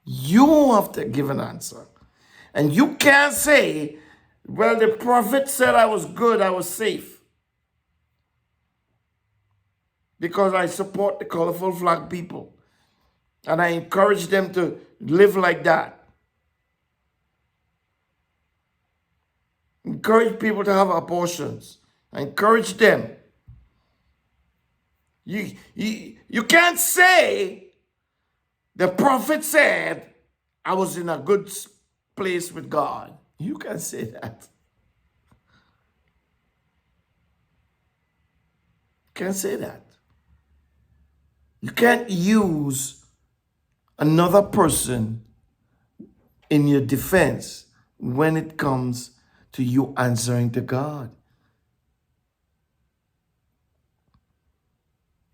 you have to give an answer. And you can't say, well, the prophet said I was good, I was safe, because I support the colorful flag people. And I encourage them to live like that. Encourage people to have abortions. I encourage them. You can't say the prophet said I was in a good place with God. You can't say that. You can't say that. You can't use another person in your defense when it comes to you answering to God.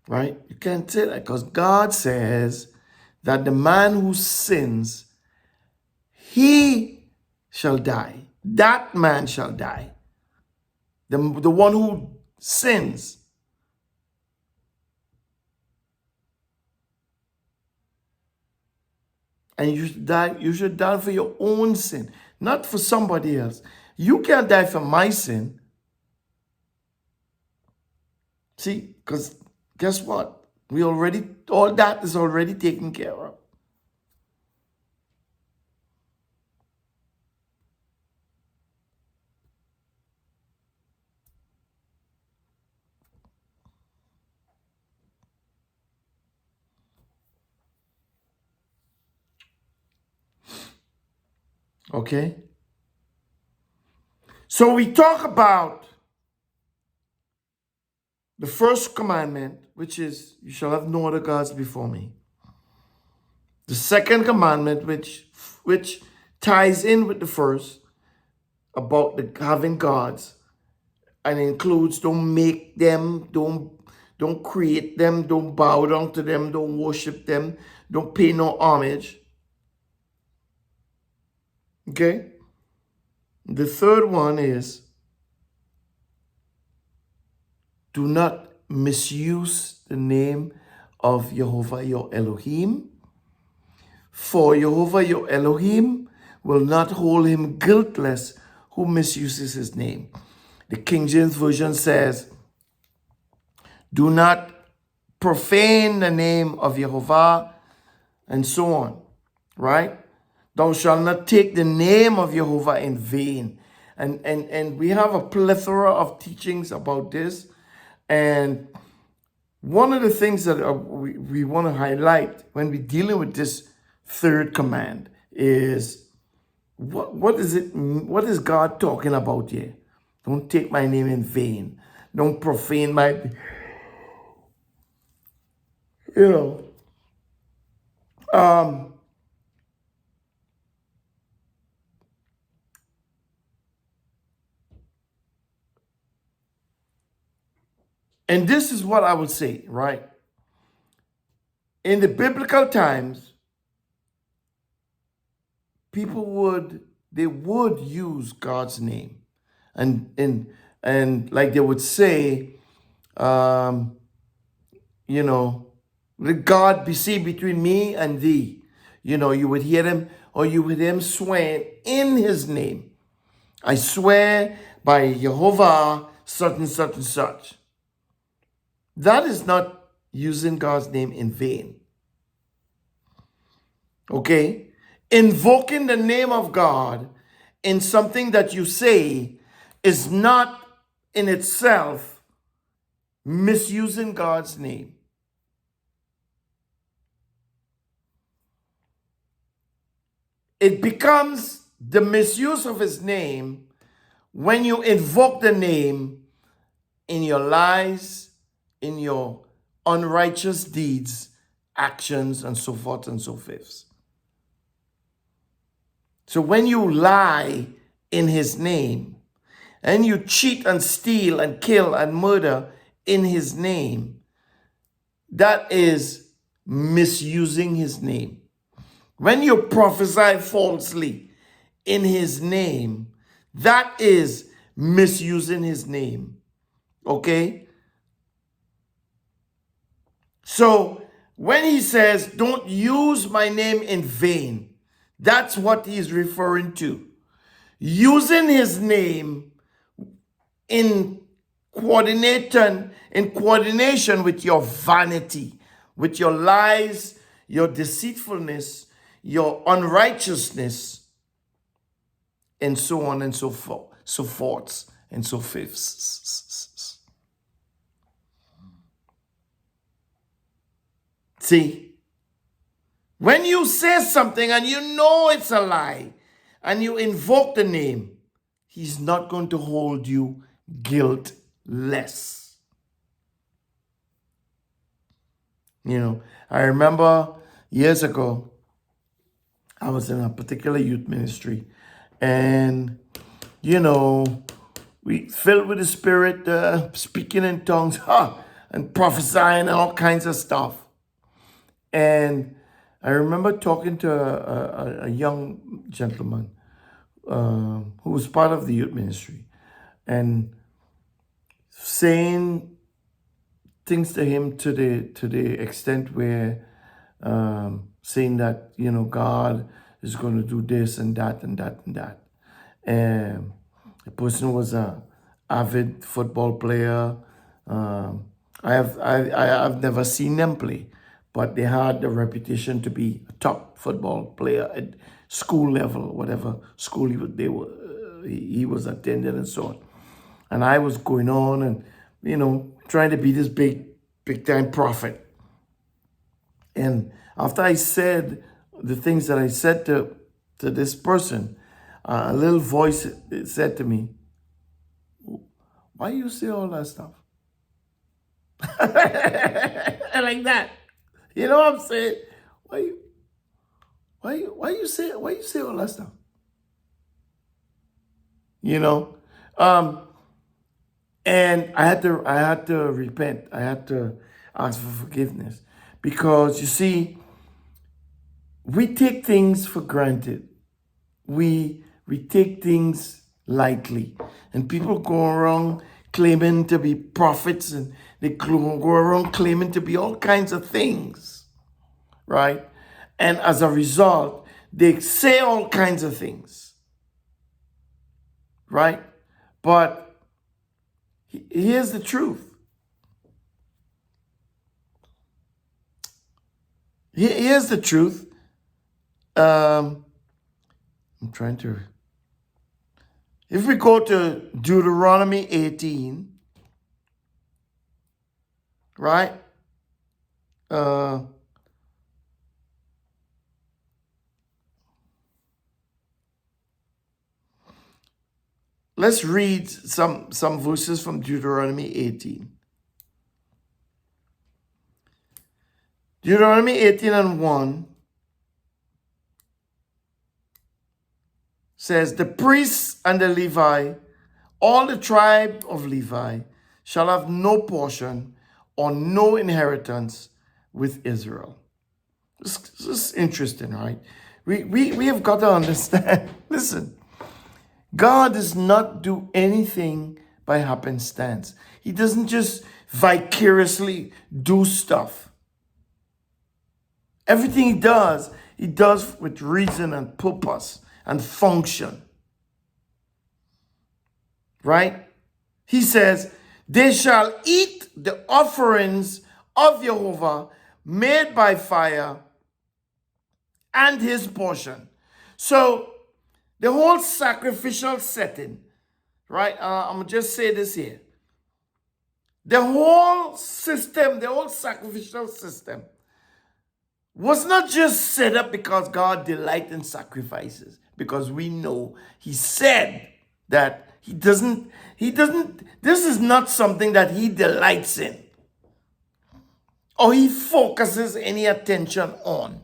Right? You can't say that because God says that the man who sins, he shall die. That man shall die. The one who sins. And you should die for your own sin, not for somebody else. You can't die for my sin. See, because guess what? All that is already taken care of. Okay? So we talk about the first commandment, which is, you shall have no other gods before me. The second commandment, which ties in with the first, about having gods, and includes don't make them, don't create them, don't bow down to them, don't worship them, don't pay no homage. Okay? The third one is, do not misuse the name of Yehovah your Elohim, for Yehovah your Elohim will not hold him guiltless who misuses his name. The King James Version says, do not profane the name of Yehovah, and so on, right? Thou shalt not take the name of Yehovah in vain. And we have a plethora of teachings about this. And one of the things that we want to highlight when we're dealing with this third command is, what is God talking about here? Don't take my name in vain. Don't profane my, you know. And this is what I would say, right? In the biblical times, people would use God's name, and like they would say, you know, let God be seen between me and thee. You know, you would hear them, or you would hear him swear in his name. I swear by Yehovah, such and such and such. That is not using God's name in vain. Okay? Invoking the name of God in something that you say is not in itself misusing God's name. It becomes the misuse of his name when you invoke the name in your lies, in your unrighteous deeds, actions, and so forth and so forth. So when you lie in his name, and you cheat and steal and kill and murder in his name, that is misusing his name. When you prophesy falsely in his name, that is misusing his name. Okay? So when he says, don't use my name in vain, that's what he's referring to. Using his name in coordination with your vanity, with your lies, your deceitfulness, your unrighteousness, and so on and so forth, and so fifths. See, when you say something and you know it's a lie, and you invoke the name, he's not going to hold you guiltless. You know, I remember Years ago, I was in a particular youth ministry, and you know, we filled with the Spirit, speaking in tongues, and prophesying and all kinds of stuff. And I remember talking to a young gentleman who was part of the youth ministry, and saying things to him to the extent where saying that God is going to do this and that and that and that. And the person was a avid football player. I've never seen them play, but they had the reputation to be a top football player at school level, whatever school he was attending and so on. And I was going on and trying to be this big time prophet. And after I said the things that I said to this person, a little voice said to me, "Why you say all that stuff?" Like that. You know what I'm saying? Why you say all that stuff? And I had to repent. I had to ask for forgiveness, because you see, we take things for granted. We take things lightly, and people go around claiming to be prophets, and they go around claiming to be all kinds of things, right? And as a result, they say all kinds of things, right? But here's the truth. Here's the truth. I'm trying to. If we go to Deuteronomy 18, right? Let's read some verses from Deuteronomy 18. Deuteronomy 18 and 1 says, "The priests and the Levi, all the tribe of Levi, shall have no portion or no inheritance with Israel." This is interesting, right? We have got to understand. Listen, God does not do anything by happenstance. He doesn't just vicariously do stuff. Everything he does with reason and purpose and function. Right? He says, "They shall eat the offerings of Yehovah made by fire and his portion." So the whole sacrificial setting, right? I'm going to just say this here. The whole system, the whole sacrificial system was not just set up because God delights in sacrifices, because we know he said that he doesn't, this is not something that he delights in or he focuses any attention on.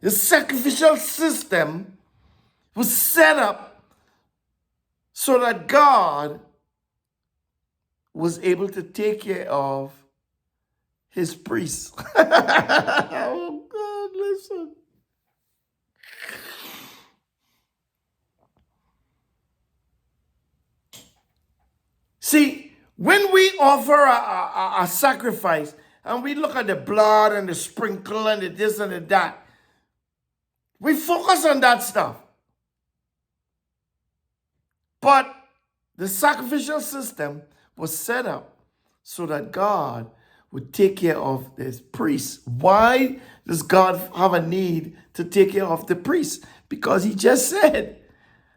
The sacrificial system was set up so that God was able to take care of his priests. Oh God, listen. See, when we offer a sacrifice and we look at the blood and the sprinkle and the this and the that, we focus on that stuff. But the sacrificial system was set up so that God would take care of his priests. Why does God have a need to take care of the priests? Because he just said,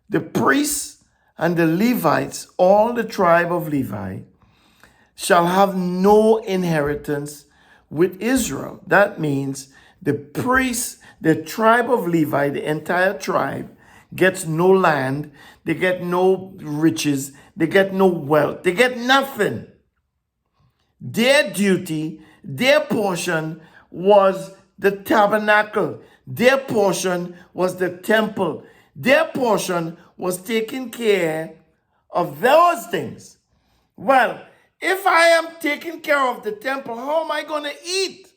the priests and the Levites, all the tribe of Levi, shall have no inheritance with Israel. That means the priests, the tribe of Levi, the entire tribe, gets no land, they get no riches, they get no wealth, they get nothing. Their duty, their portion was the tabernacle. Their portion was the temple. Their portion was taking care of those things. Well, if I am taking care of the temple, how am I going to eat?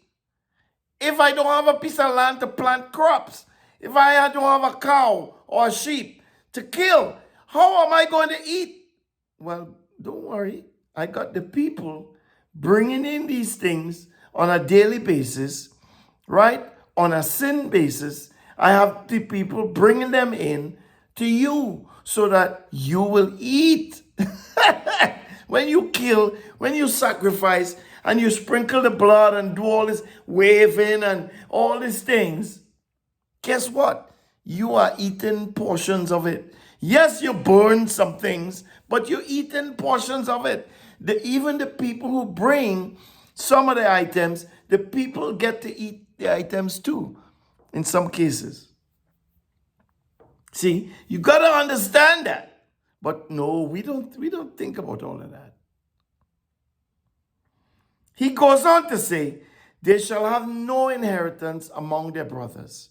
If I don't have a piece of land to plant crops, if I don't have a cow or a sheep to kill, how am I going to eat? Well, don't worry. I got the people bringing in these things on a daily basis, right? On a sin basis. I have the people bringing them in to you so that you will eat. When you kill, when you sacrifice, and you sprinkle the blood and do all this waving and all these things, guess what? You are eating portions of it. Yes, you burn some things, but you're eating portions of it. Even the people who bring some of the items, the people get to eat the items too, in some cases. See, you got to understand that. But no, we don't think about all of that. He goes on to say, they shall have no inheritance among their brothers.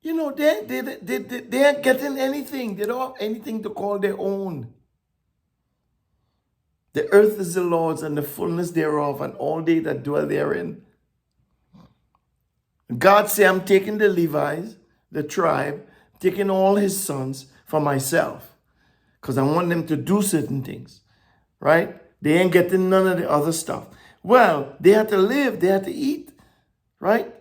You know, they ain't getting anything. They don't have anything to call their own. The earth is the Lord's and the fullness thereof, and all they that dwell therein. God said, I'm taking the Levites, the tribe, taking all his sons for myself, because I want them to do certain things, right? They ain't getting none of the other stuff. Well, they had to live. They had to eat, right?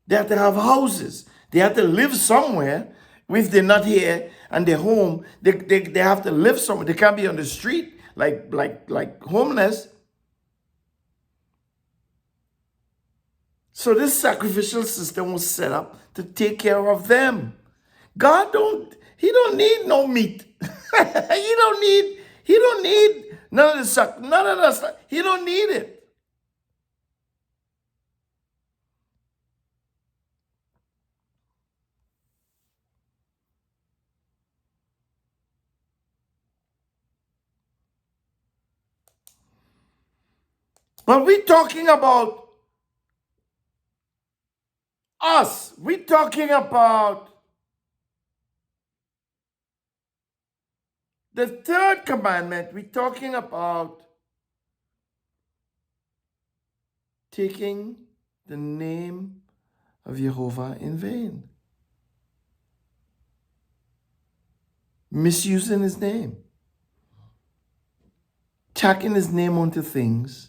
They had to have houses. They had to live somewhere. If they're not here and they're home, they have to live somewhere. They can't be on the street like homeless. So this sacrificial system was set up to take care of them. He don't need no meat. He don't need none of the stuff. He don't need it. But we're talking about us. We're talking about the third commandment. We're talking about taking the name of Yehovah in vain. Misusing his name. Tacking his name onto things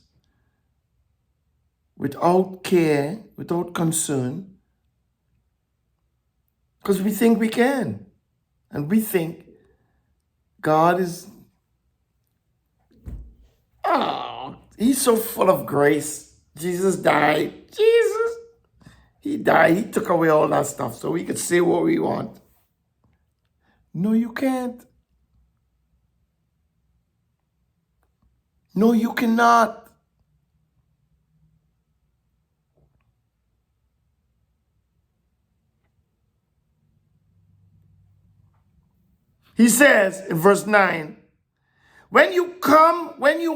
without care, without concern, because we think we can. And we think God is, he's so full of grace. Jesus died. He died. He took away all that stuff so we could say what we want. No, you can't. No, you cannot. He says in verse 9, when you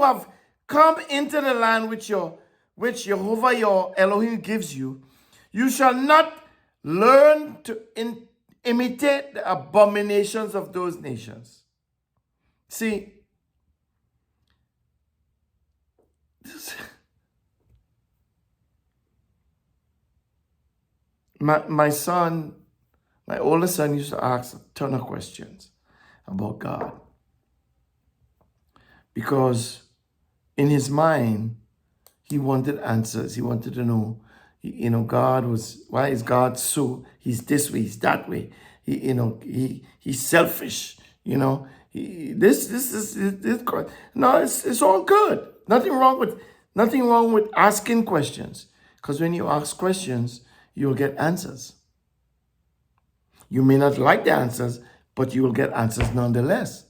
have come into the land which Yehovah your Elohim gives you, you shall not learn to imitate the abominations of those nations. See, my son, my oldest son used to ask a ton of questions about God. Because in his mind, he wanted answers. He wanted to know, why is God so, he's this way, he's that way. He's selfish, this is no, it's all good. Nothing wrong with asking questions. Because when you ask questions, you'll get answers. You may not like the answers, but you will get answers nonetheless.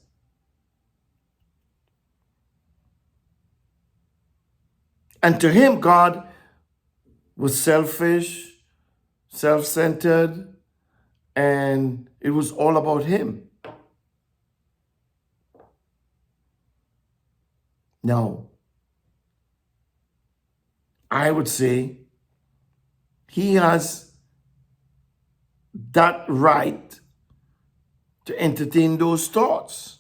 And to him, God was selfish, self-centered, and it was all about him. Now, I would say he has that right to entertain those thoughts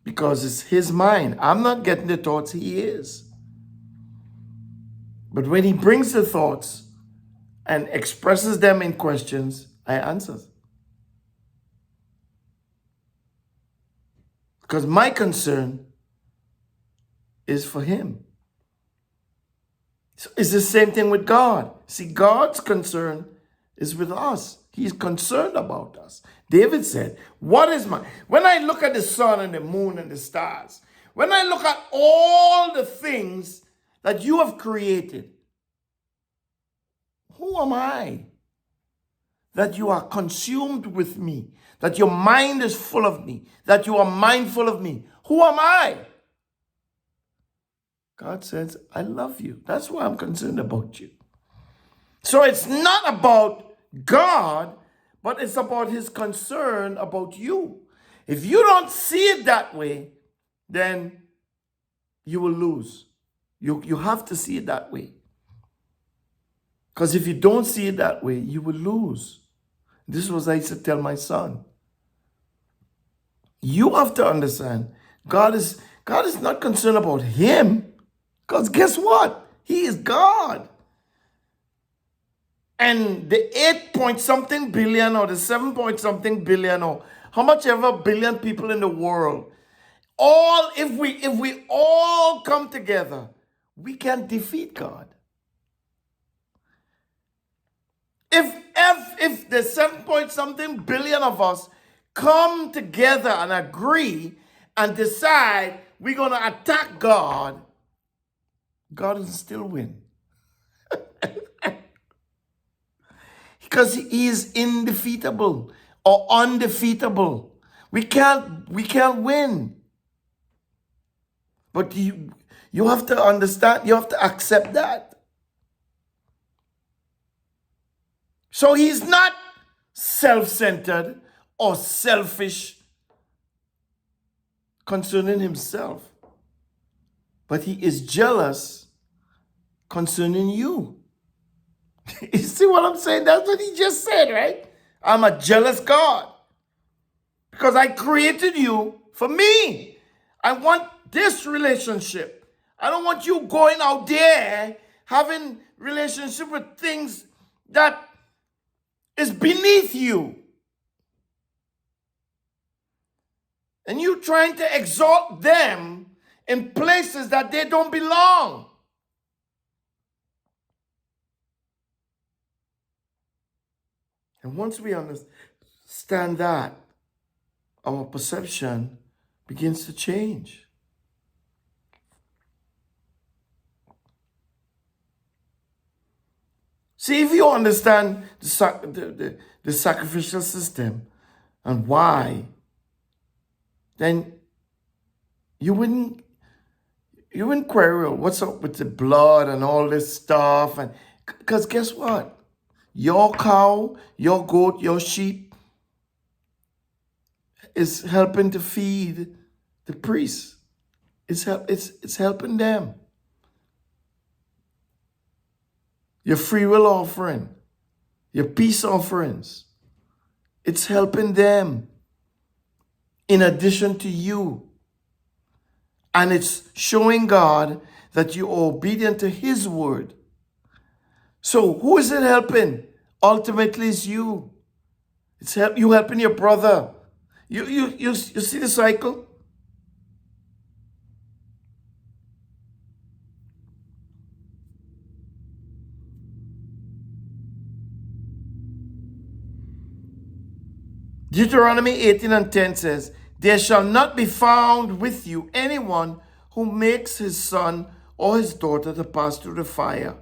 because it's his mind. I'm not getting the thoughts, he is. But when he brings the thoughts and expresses them in questions, I answer. Because my concern is for him. So it's the same thing with God. See, God's concern is with us. He's concerned about us. David said, what is my... When I look at the sun and the moon and the stars, when I look at all the things that you have created, who am I that you are consumed with me, that your mind is full of me, that you are mindful of me? Who am I? God says, I love you. That's why I'm concerned about you. So it's not about God, but it's about his concern about you. If you don't see it that way, then you will lose. You have to see it that way. Because if you don't see it that way, you will lose. This was I used to tell my son. You have to understand, God is not concerned about him. Because guess what? He is God. And the 8 point something billion or the 7 point something billion or how much ever billion people in the world, if we all come together, we can defeat God. If the 7 point something billion of us come together and agree and decide we're going to attack God, God will still win. Because he is indefeatable or undefeatable. We can't win. But you have to understand, you have to accept that. So he's not self-centered or selfish concerning himself. But he is jealous concerning you. You see what I'm saying? That's what he just said, right? I'm a jealous God. Because I created you for me. I want this relationship. I don't want you going out there having relationship with things that is beneath you. And you trying to exalt them in places that they don't belong. And once we understand that, our perception begins to change. See, if you understand the sacrificial system and why, then you wouldn't query what's up with the blood and all this stuff. And because guess what? Your cow, your goat, your sheep is helping to feed the priests. It's helping them. Your free will offering, your peace offerings, it's helping them in addition to you. And it's showing God that you are obedient to his word. So who is it helping? Ultimately, it's you. It's you helping your brother. You see the cycle? Deuteronomy 18:10 says, there shall not be found with you anyone who makes his son or his daughter to pass through the fire.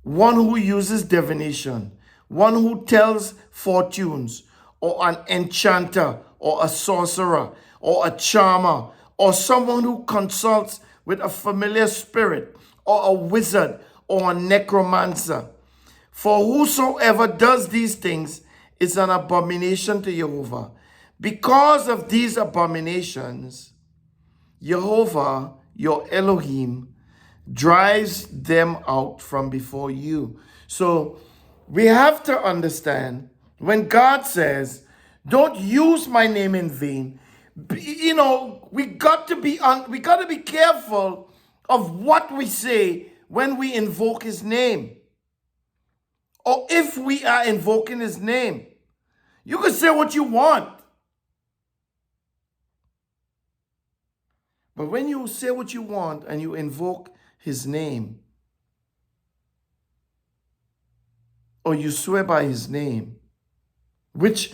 One who uses divination, one who tells fortunes, or an enchanter, or a sorcerer, or a charmer, or someone who consults with a familiar spirit, or a wizard, or a necromancer. For whosoever does these things is an abomination to Yehovah. Because of these abominations, Yehovah, your Elohim, drives them out from before you. So we have to understand when God says, don't use my name in vain, we got to be careful of what we say when we invoke his name, or if we are invoking his name. You can say what you want, but when you say what you want and you invoke his name, or you swear by his name, which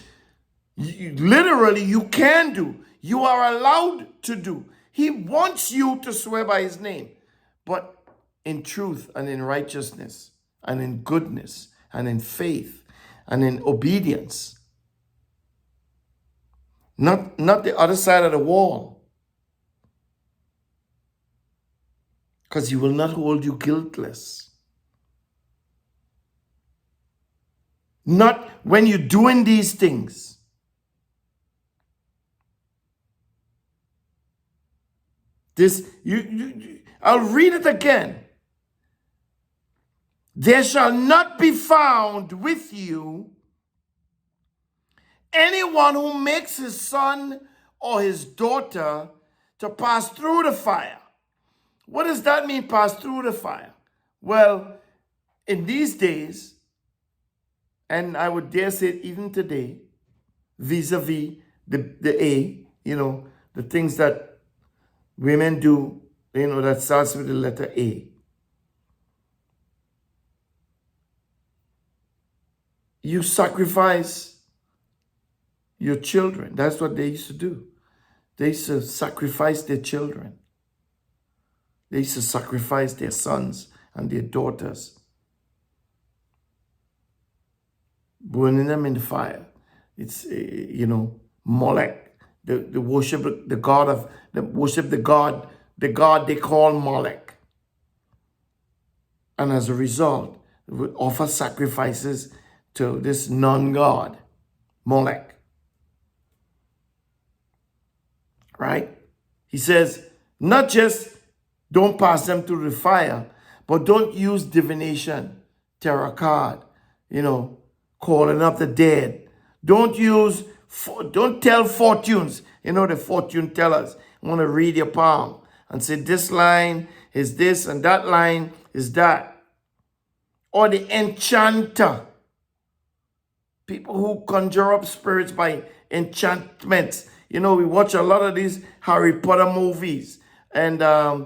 literally you can do, you are allowed to do. He wants you to swear by his name, but in truth and in righteousness and in goodness and in faith and in obedience. Not the other side of the wall. Because he will not hold you guiltless. Not when you're doing these things. I'll read it again. There shall not be found with you anyone who makes his son or his daughter to pass through the fire. What does that mean, pass through the fire? Well, in these days, and I would dare say it even today, vis-a-vis the A, the things that women do, that starts with the letter A. You sacrifice your children. That's what they used to do. They used to sacrifice their children. They used to sacrifice their sons and their daughters, burning them in the fire. It's, Molech, the worship the god they call Molech. And as a result, would offer sacrifices to this non-god, Molech. Right? He says, not just don't pass them through the fire, but don't use divination, tarot card, calling up the dead. Don't tell fortunes. The fortune tellers want to read your palm and say this line is this and that line is that. Or the enchanter. People who conjure up spirits by enchantments. We watch a lot of these Harry Potter movies. And I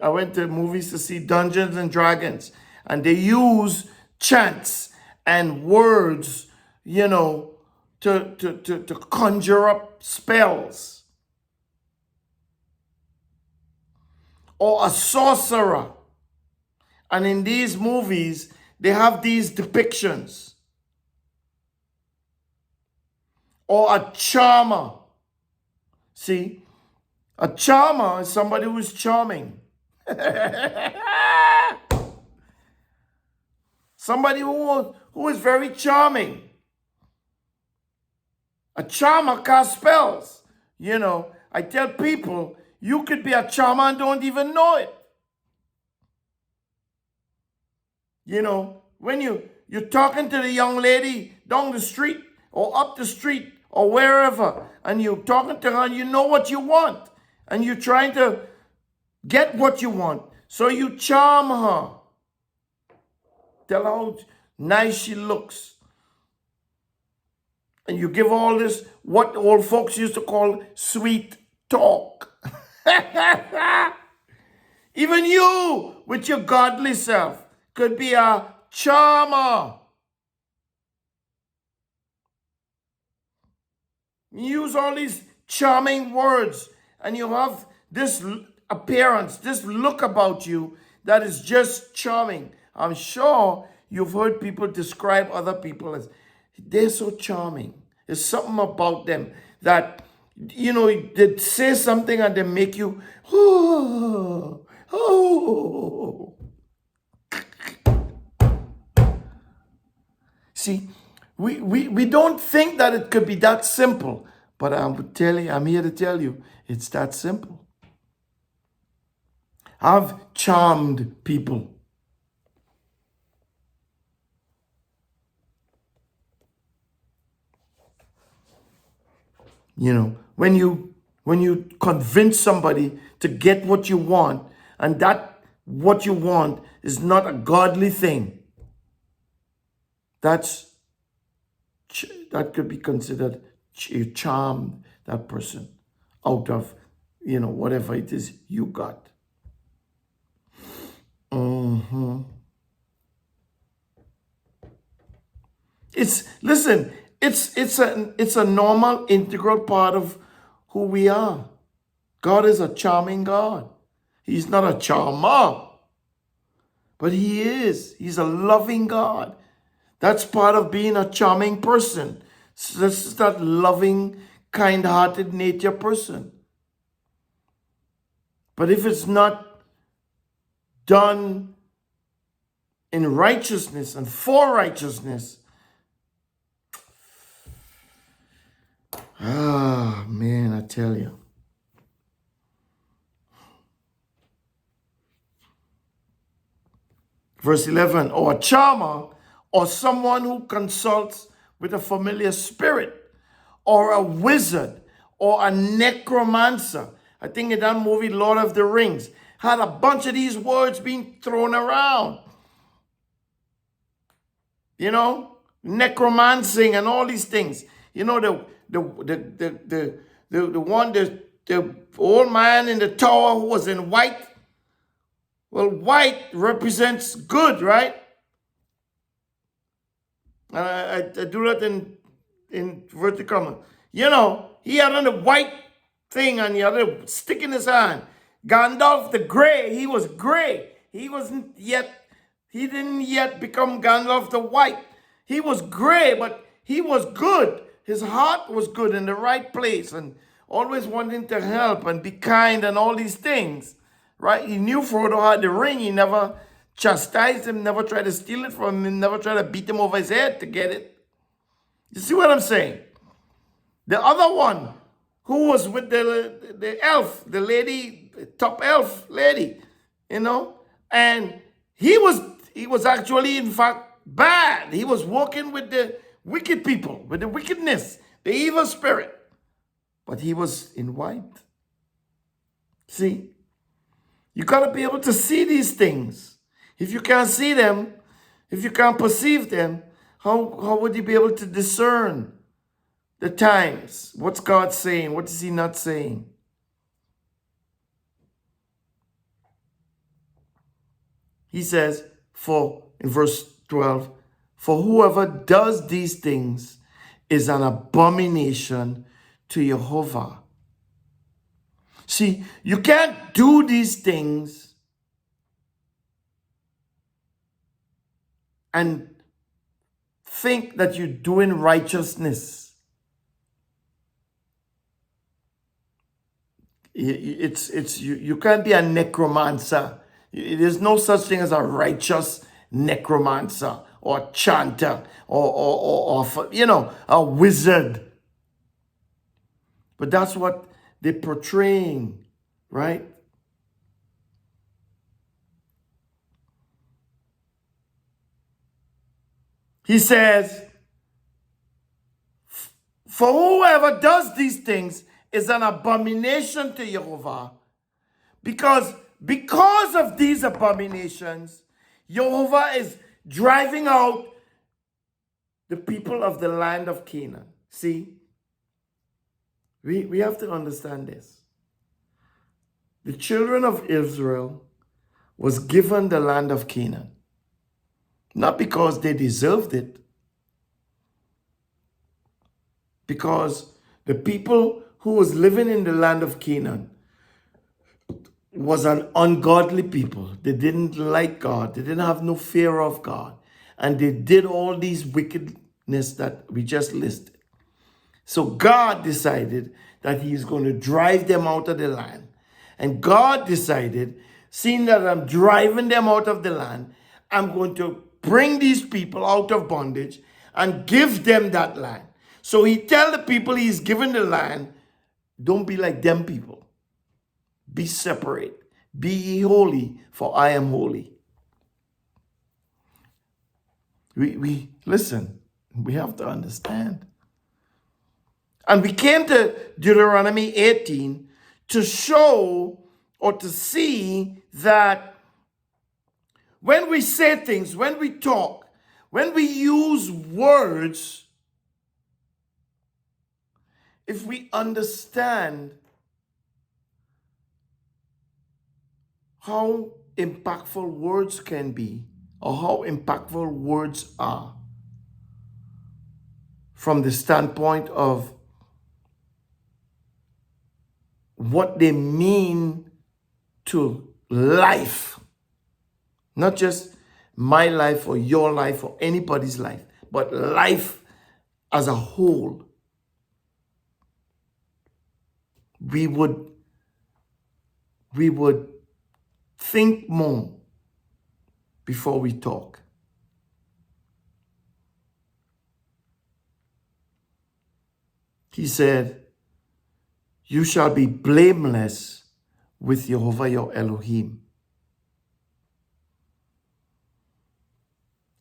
went to movies to see Dungeons and Dragons. And they use chants and words, to conjure up spells. Or a sorcerer. And in these movies, they have these depictions. Or a charmer. See, a charmer is somebody who is charming. Somebody who is very charming. A charmer casts spells. I tell people, you could be a charmer and don't even know it. When you're talking to the young lady down the street or up the street or wherever, and you're talking to her and you know what you want, and you're trying to get what you want, so you charm her. Tell her how nice she looks. And you give all this, what old folks used to call sweet talk. Even you, with your godly self, could be a charmer. You use all these charming words, and you have this appearance, this look about you that is just charming. I'm sure you've heard people describe other people as, they're so charming. There's something about them that, they say something and they make you, oh. See, we don't think that it could be that simple, but I'm here to tell you, it's that simple. have charmed people. You know, when you convince somebody to get what you want, and that what you want is not a godly thing, that could be considered you charmed that person out of, whatever it is you got. It's a normal, integral part of who we are. God is a charming God. He's not a charmer, but he is. He's a loving God. That's part of being a charming person. So this is that loving, kind-hearted nature person. But if it's not done in righteousness and for righteousness, man, I tell you. Verse 11, or a charmer, or someone who consults with a familiar spirit, or a wizard, or a necromancer. I think in that movie, Lord of the Rings, had a bunch of these words being thrown around. Necromancing and all these things. The old man in the tower who was in white. Well, white represents good, right? I do that in vertical. He had on a white thing and he had a stick in his hand. Gandalf the Grey, he was gray. He didn't yet become Gandalf the White. He was gray, but he was good. His heart was good in the right place and always wanting to help and be kind and all these things, right? He knew Frodo had the ring. He never chastised him, never tried to steal it from him, never tried to beat him over his head to get it. You see what I'm saying? The other one who was with the elf, the lady, top elf lady, and he was actually, in fact, bad. He was working with the wicked people, with the wickedness, the evil spirit. But he was in white. See? You got to be able to see these things. If you can't see them, if you can't perceive them, how would you be able to discern the times? What's God saying? What is he not saying? He says, in verse 12, for whoever does these things is an abomination to Yehovah. See, you can't do these things and think that you're doing righteousness. You can't be a necromancer. There's no such thing as a righteous necromancer or chanter or a wizard. But that's what they're portraying, right? He says, for whoever does these things is an abomination to Yehovah, because of these abominations, Yehovah is driving out the people of the land of Canaan. See, we have to understand this. The children of Israel was given the land of Canaan, not because they deserved it, because the people who was living in the land of Canaan was an ungodly people. They didn't like God. They didn't have no fear of God. And they did all these wickedness that we just listed. So God decided that he's going to drive them out of the land. And God decided, seeing that I'm driving them out of the land, I'm going to bring these people out of bondage and give them that land. So he tell the people he's given the land, don't be like them people. Be separate. Be ye holy, for I am holy. We listen, we have to understand. And we came to Deuteronomy 18 to show or to see that when we say things, when we talk, when we use words, if we understand how impactful words can be, or how impactful words are, from the standpoint of what they mean to life, not just my life or your life or anybody's life, but life as a whole, we would think more before we talk. He said, you shall be blameless with Yehovah your Elohim.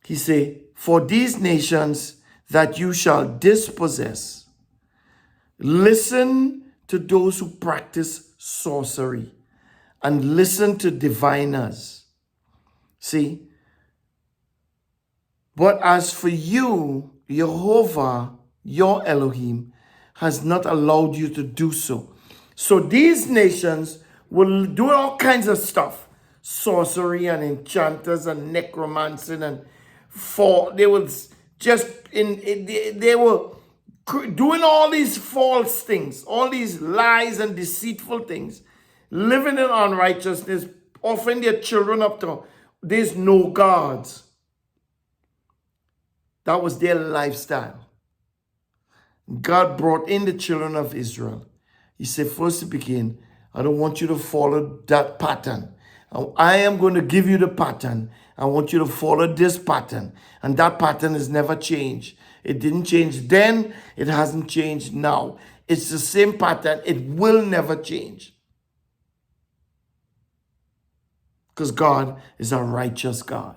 He said, for these nations that you shall dispossess, listen to those who practice sorcery and listen to diviners. See? But as for you, Yehovah, your Elohim, has not allowed you to do so. So these nations will do all kinds of stuff. Sorcery and enchanters and necromancy and they will just they were doing all these false things, all these lies and deceitful things, living in unrighteousness, offering their children up to there's no gods. That was their lifestyle. God brought in the children of Israel. He said, first to begin, I don't want you to follow that pattern. I am going to give you the pattern. I want you to follow this pattern. And that pattern has never changed. It didn't change then. It hasn't changed now. It's the same pattern. It will never change. Because God is a righteous God.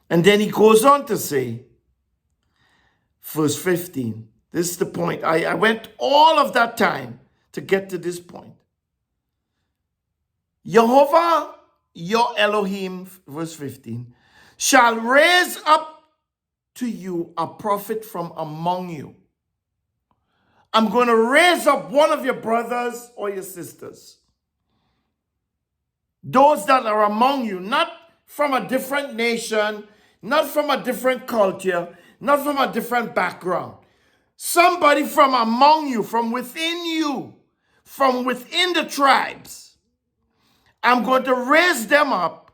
And then he goes on to say, verse 15, this is the point. I went all of that time to get to this point. Yehovah, your Elohim, verse 15, shall raise up to you a prophet from among you. I'm going to raise up one of your brothers or your sisters. Those that are among you, not from a different nation, not from a different culture, not from a different background. Somebody from among you, from within the tribes. I'm going to raise them up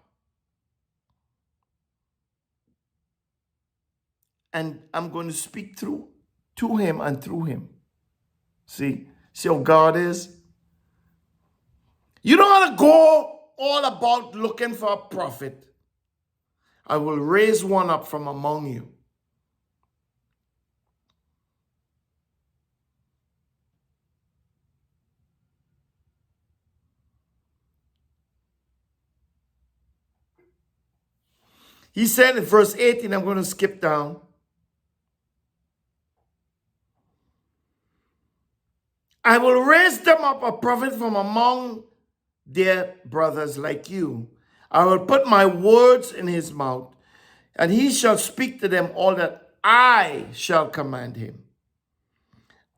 and I'm going to speak to him and through him. See how God is? You don't want to go all about looking for a prophet. I will raise one up from among you. He said in verse 18, I'm going to skip down. I will raise them up a prophet from among their brothers like you. I will put my words in his mouth, and he shall speak to them all that I shall command him.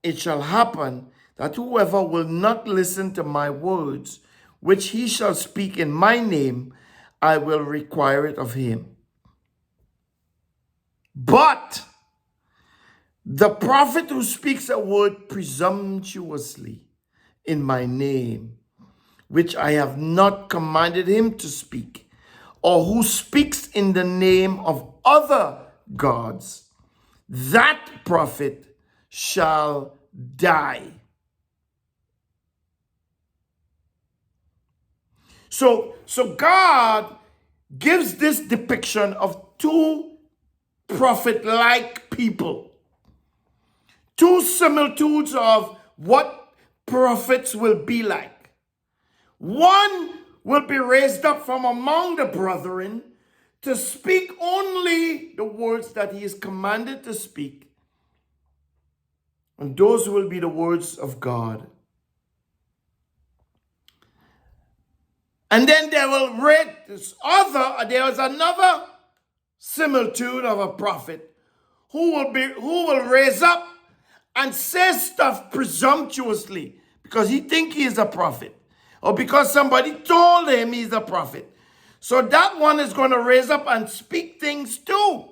It shall happen that whoever will not listen to my words, which he shall speak in my name, I will require it of him. But the prophet who speaks a word presumptuously in my name, which I have not commanded him to speak, or who speaks in the name of other gods, that prophet shall die. So God gives this depiction of two prophet-like people. Two similitudes of what prophets will be like. One will be raised up from among the brethren to speak only the words that he is commanded to speak. And those will be the words of God. And then there is another similitude of a prophet who will raise up and say stuff presumptuously because he thinks he is a prophet, or because somebody told him he's a prophet. So that one is going to raise up and speak things too.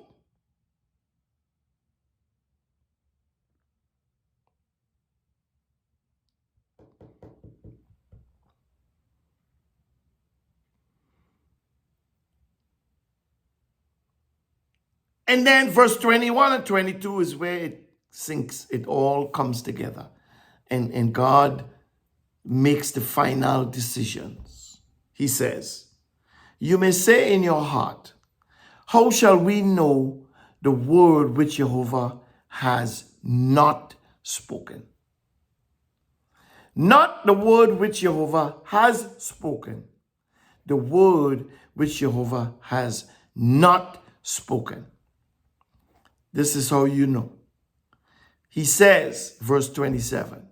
And then verse 21 and 22 is where it sinks. It all comes together. And God makes the final decisions. He says, you may say in your heart, how shall we know the word which Yehovah has not spoken? Not the word which Yehovah has spoken. The word which Yehovah has not spoken. This is how you know. He says, verse 27,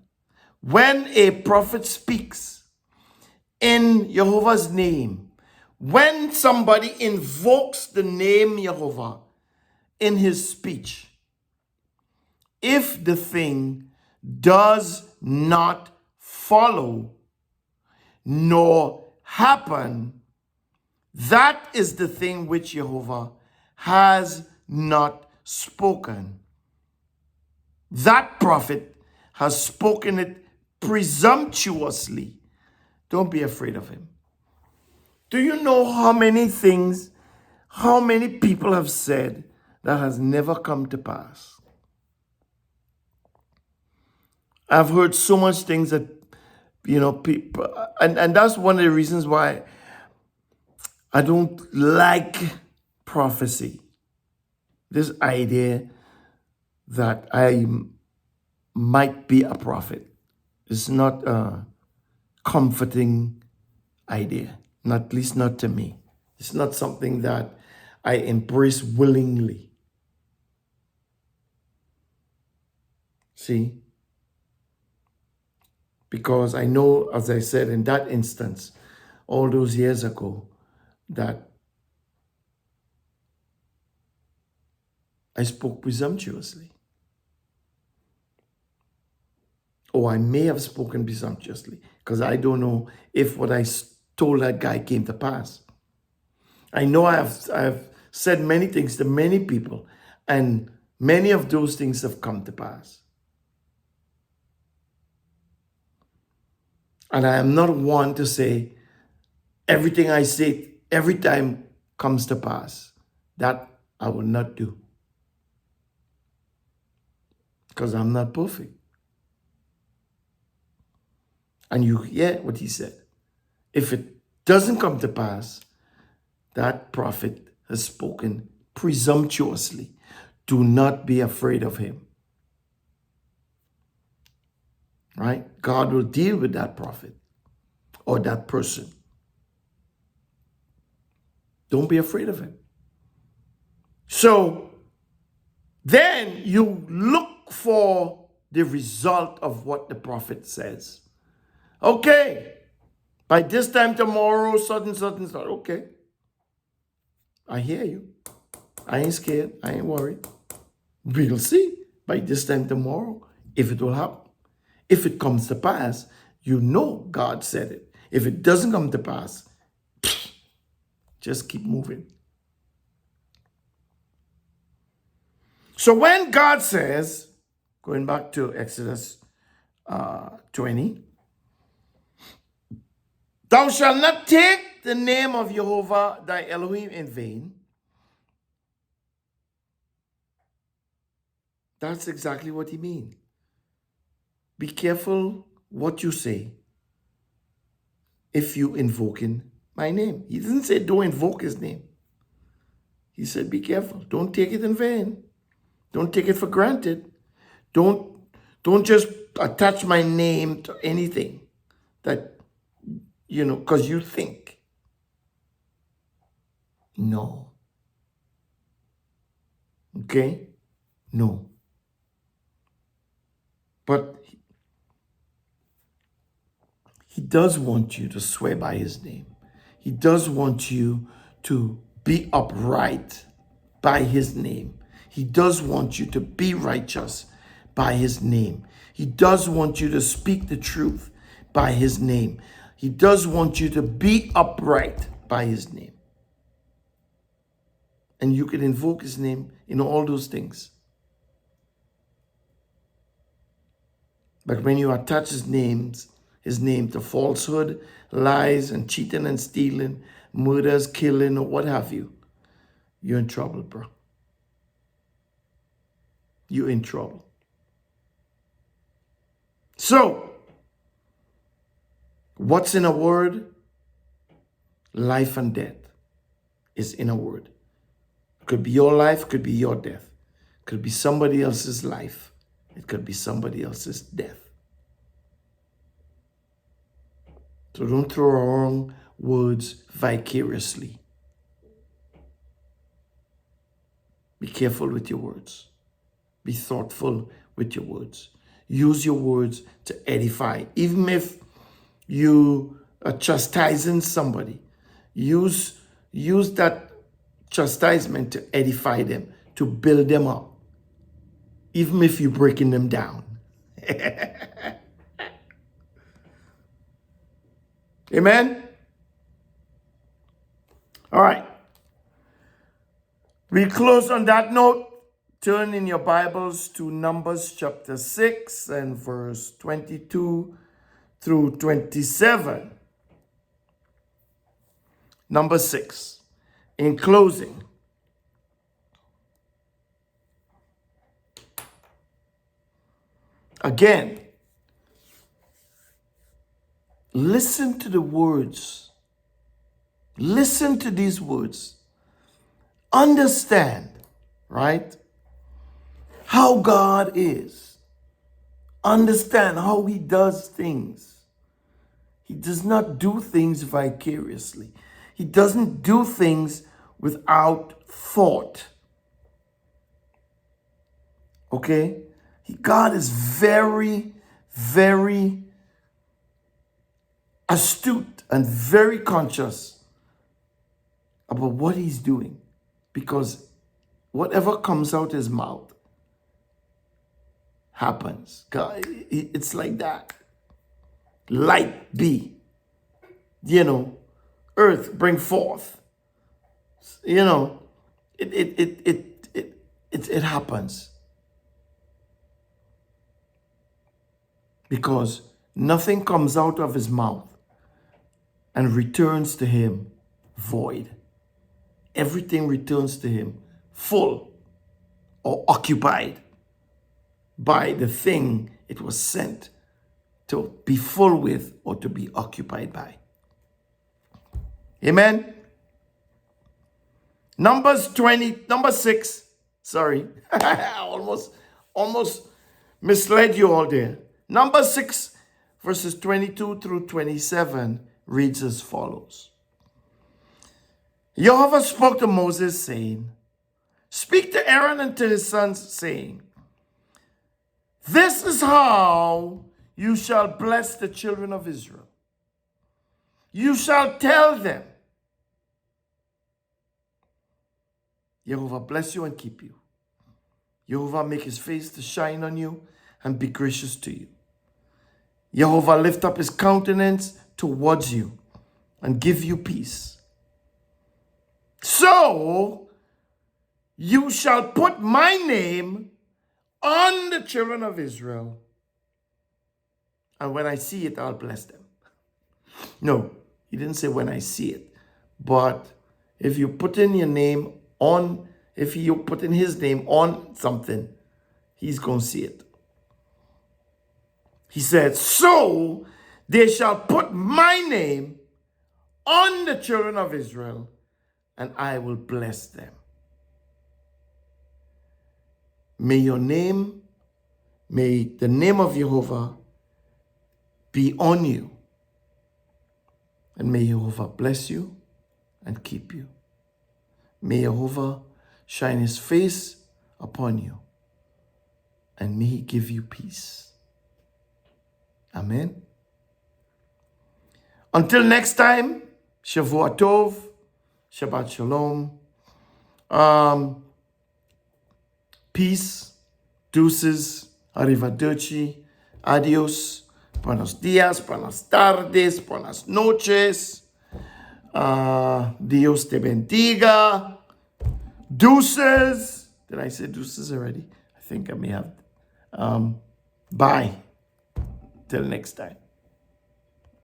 when a prophet speaks in Yehovah's name, when somebody invokes the name Yehovah in his speech, if the thing does not follow nor happen, that is the thing which Yehovah has not spoken. That prophet has spoken it presumptuously. Don't be afraid of him. Do you know how many things, how many people have said that has never come to pass? I've heard so much things that, people, and that's one of the reasons why I don't like prophecy. This idea that I might be a prophet is not a comforting idea, at least not to me. It's not something that I embrace willingly. See? Because I know, as I said, in that instance, all those years ago, that I spoke presumptuously. Or I may have spoken presumptuously, because I don't know if what I told that guy came to pass. I know I have said many things to many people, and many of those things have come to pass. And I am not one to say everything I say every time comes to pass. That I will not do. Because I'm not perfect. And you hear what he said. If it doesn't come to pass, that prophet has spoken presumptuously. Do not be afraid of him. Right? God will deal with that prophet or that person. Don't be afraid of him. So then you look for the result of what the prophet says. Okay, by this time tomorrow, sudden. Okay, I hear you. I ain't scared. I ain't worried. We'll see by this time tomorrow if it will happen. If it comes to pass, you know God said it. If it doesn't come to pass, just keep moving. So when God says, going back to Exodus 20, thou shalt not take the name of Yehovah thy Elohim in vain. That's exactly what he means. Be careful what you say if you invoking my name. He didn't say don't invoke his name. He said be careful. Don't take it in vain. Don't take it for granted. Don't just attach my name to anything that, because you think. No. Okay? No. But he does want you to swear by his name. He does want you to be upright by his name. He does want you to be righteous by his name. He does want you to speak the truth by his name. He does want you to be upright by his name. And you can invoke his name in all those things. But when you attach his name to falsehood, lies, and cheating and stealing, murders, killing, or what have you, you're in trouble, bro. You're in trouble. So, what's in a word? Life and death is in a word. It could be your life, could be your death. It could be somebody else's life. It could be somebody else's death. So don't throw around words vicariously. Be careful with your words. Be thoughtful with your words. Use your words to edify. Even if you are chastising somebody, use that chastisement to edify them, to build them up. Even if you're breaking them down. Amen? All right. We close on that note. Turn in your Bibles to Numbers chapter 6 and verse 22 through 27. Number 6. In closing, again, listen to the words. Listen to these words. Understand, right, how God is. Understand how he does things. He does not do things vicariously. He doesn't do things without thought. Okay? God is very, very astute and very conscious about what he's doing, because whatever comes out his mouth happens. God, it's like that. Light be, earth bring forth. It happens because nothing comes out of his mouth and returns to him void. Everything returns to him full or occupied by the thing it was sent to be full with or to be occupied by. Amen. Number 6. Sorry, I almost misled you all there. Number 6, verses 22 through 27 reads as follows. Yehovah spoke to Moses, saying, "Speak to Aaron and to his sons, saying, this is how you shall bless the children of Israel. You shall tell them, Yehovah bless you and keep you. Yehovah make his face to shine on you and be gracious to you. Yehovah lift up his countenance towards you and give you peace. So you shall put my name on the children of Israel, and when I see it, I'll bless them." No, he didn't say when I see it. But if you put in your name on, if you put in his name on something, he's going to see it. He said, so they shall put my name on the children of Israel, and I will bless them. May your name May the name of Yehovah be on you. And may Yehovah bless you and keep you. May Yehovah shine his face upon you. And may he give you peace. Amen. Until next time, Shavua Tov, Shabbat Shalom. Peace, deuces, arrivederci, adios, buenos dias, buenas tardes, buenas noches. Dios te bendiga. Deuces. Did I say deuces already? I think I may have. Bye. Till next time.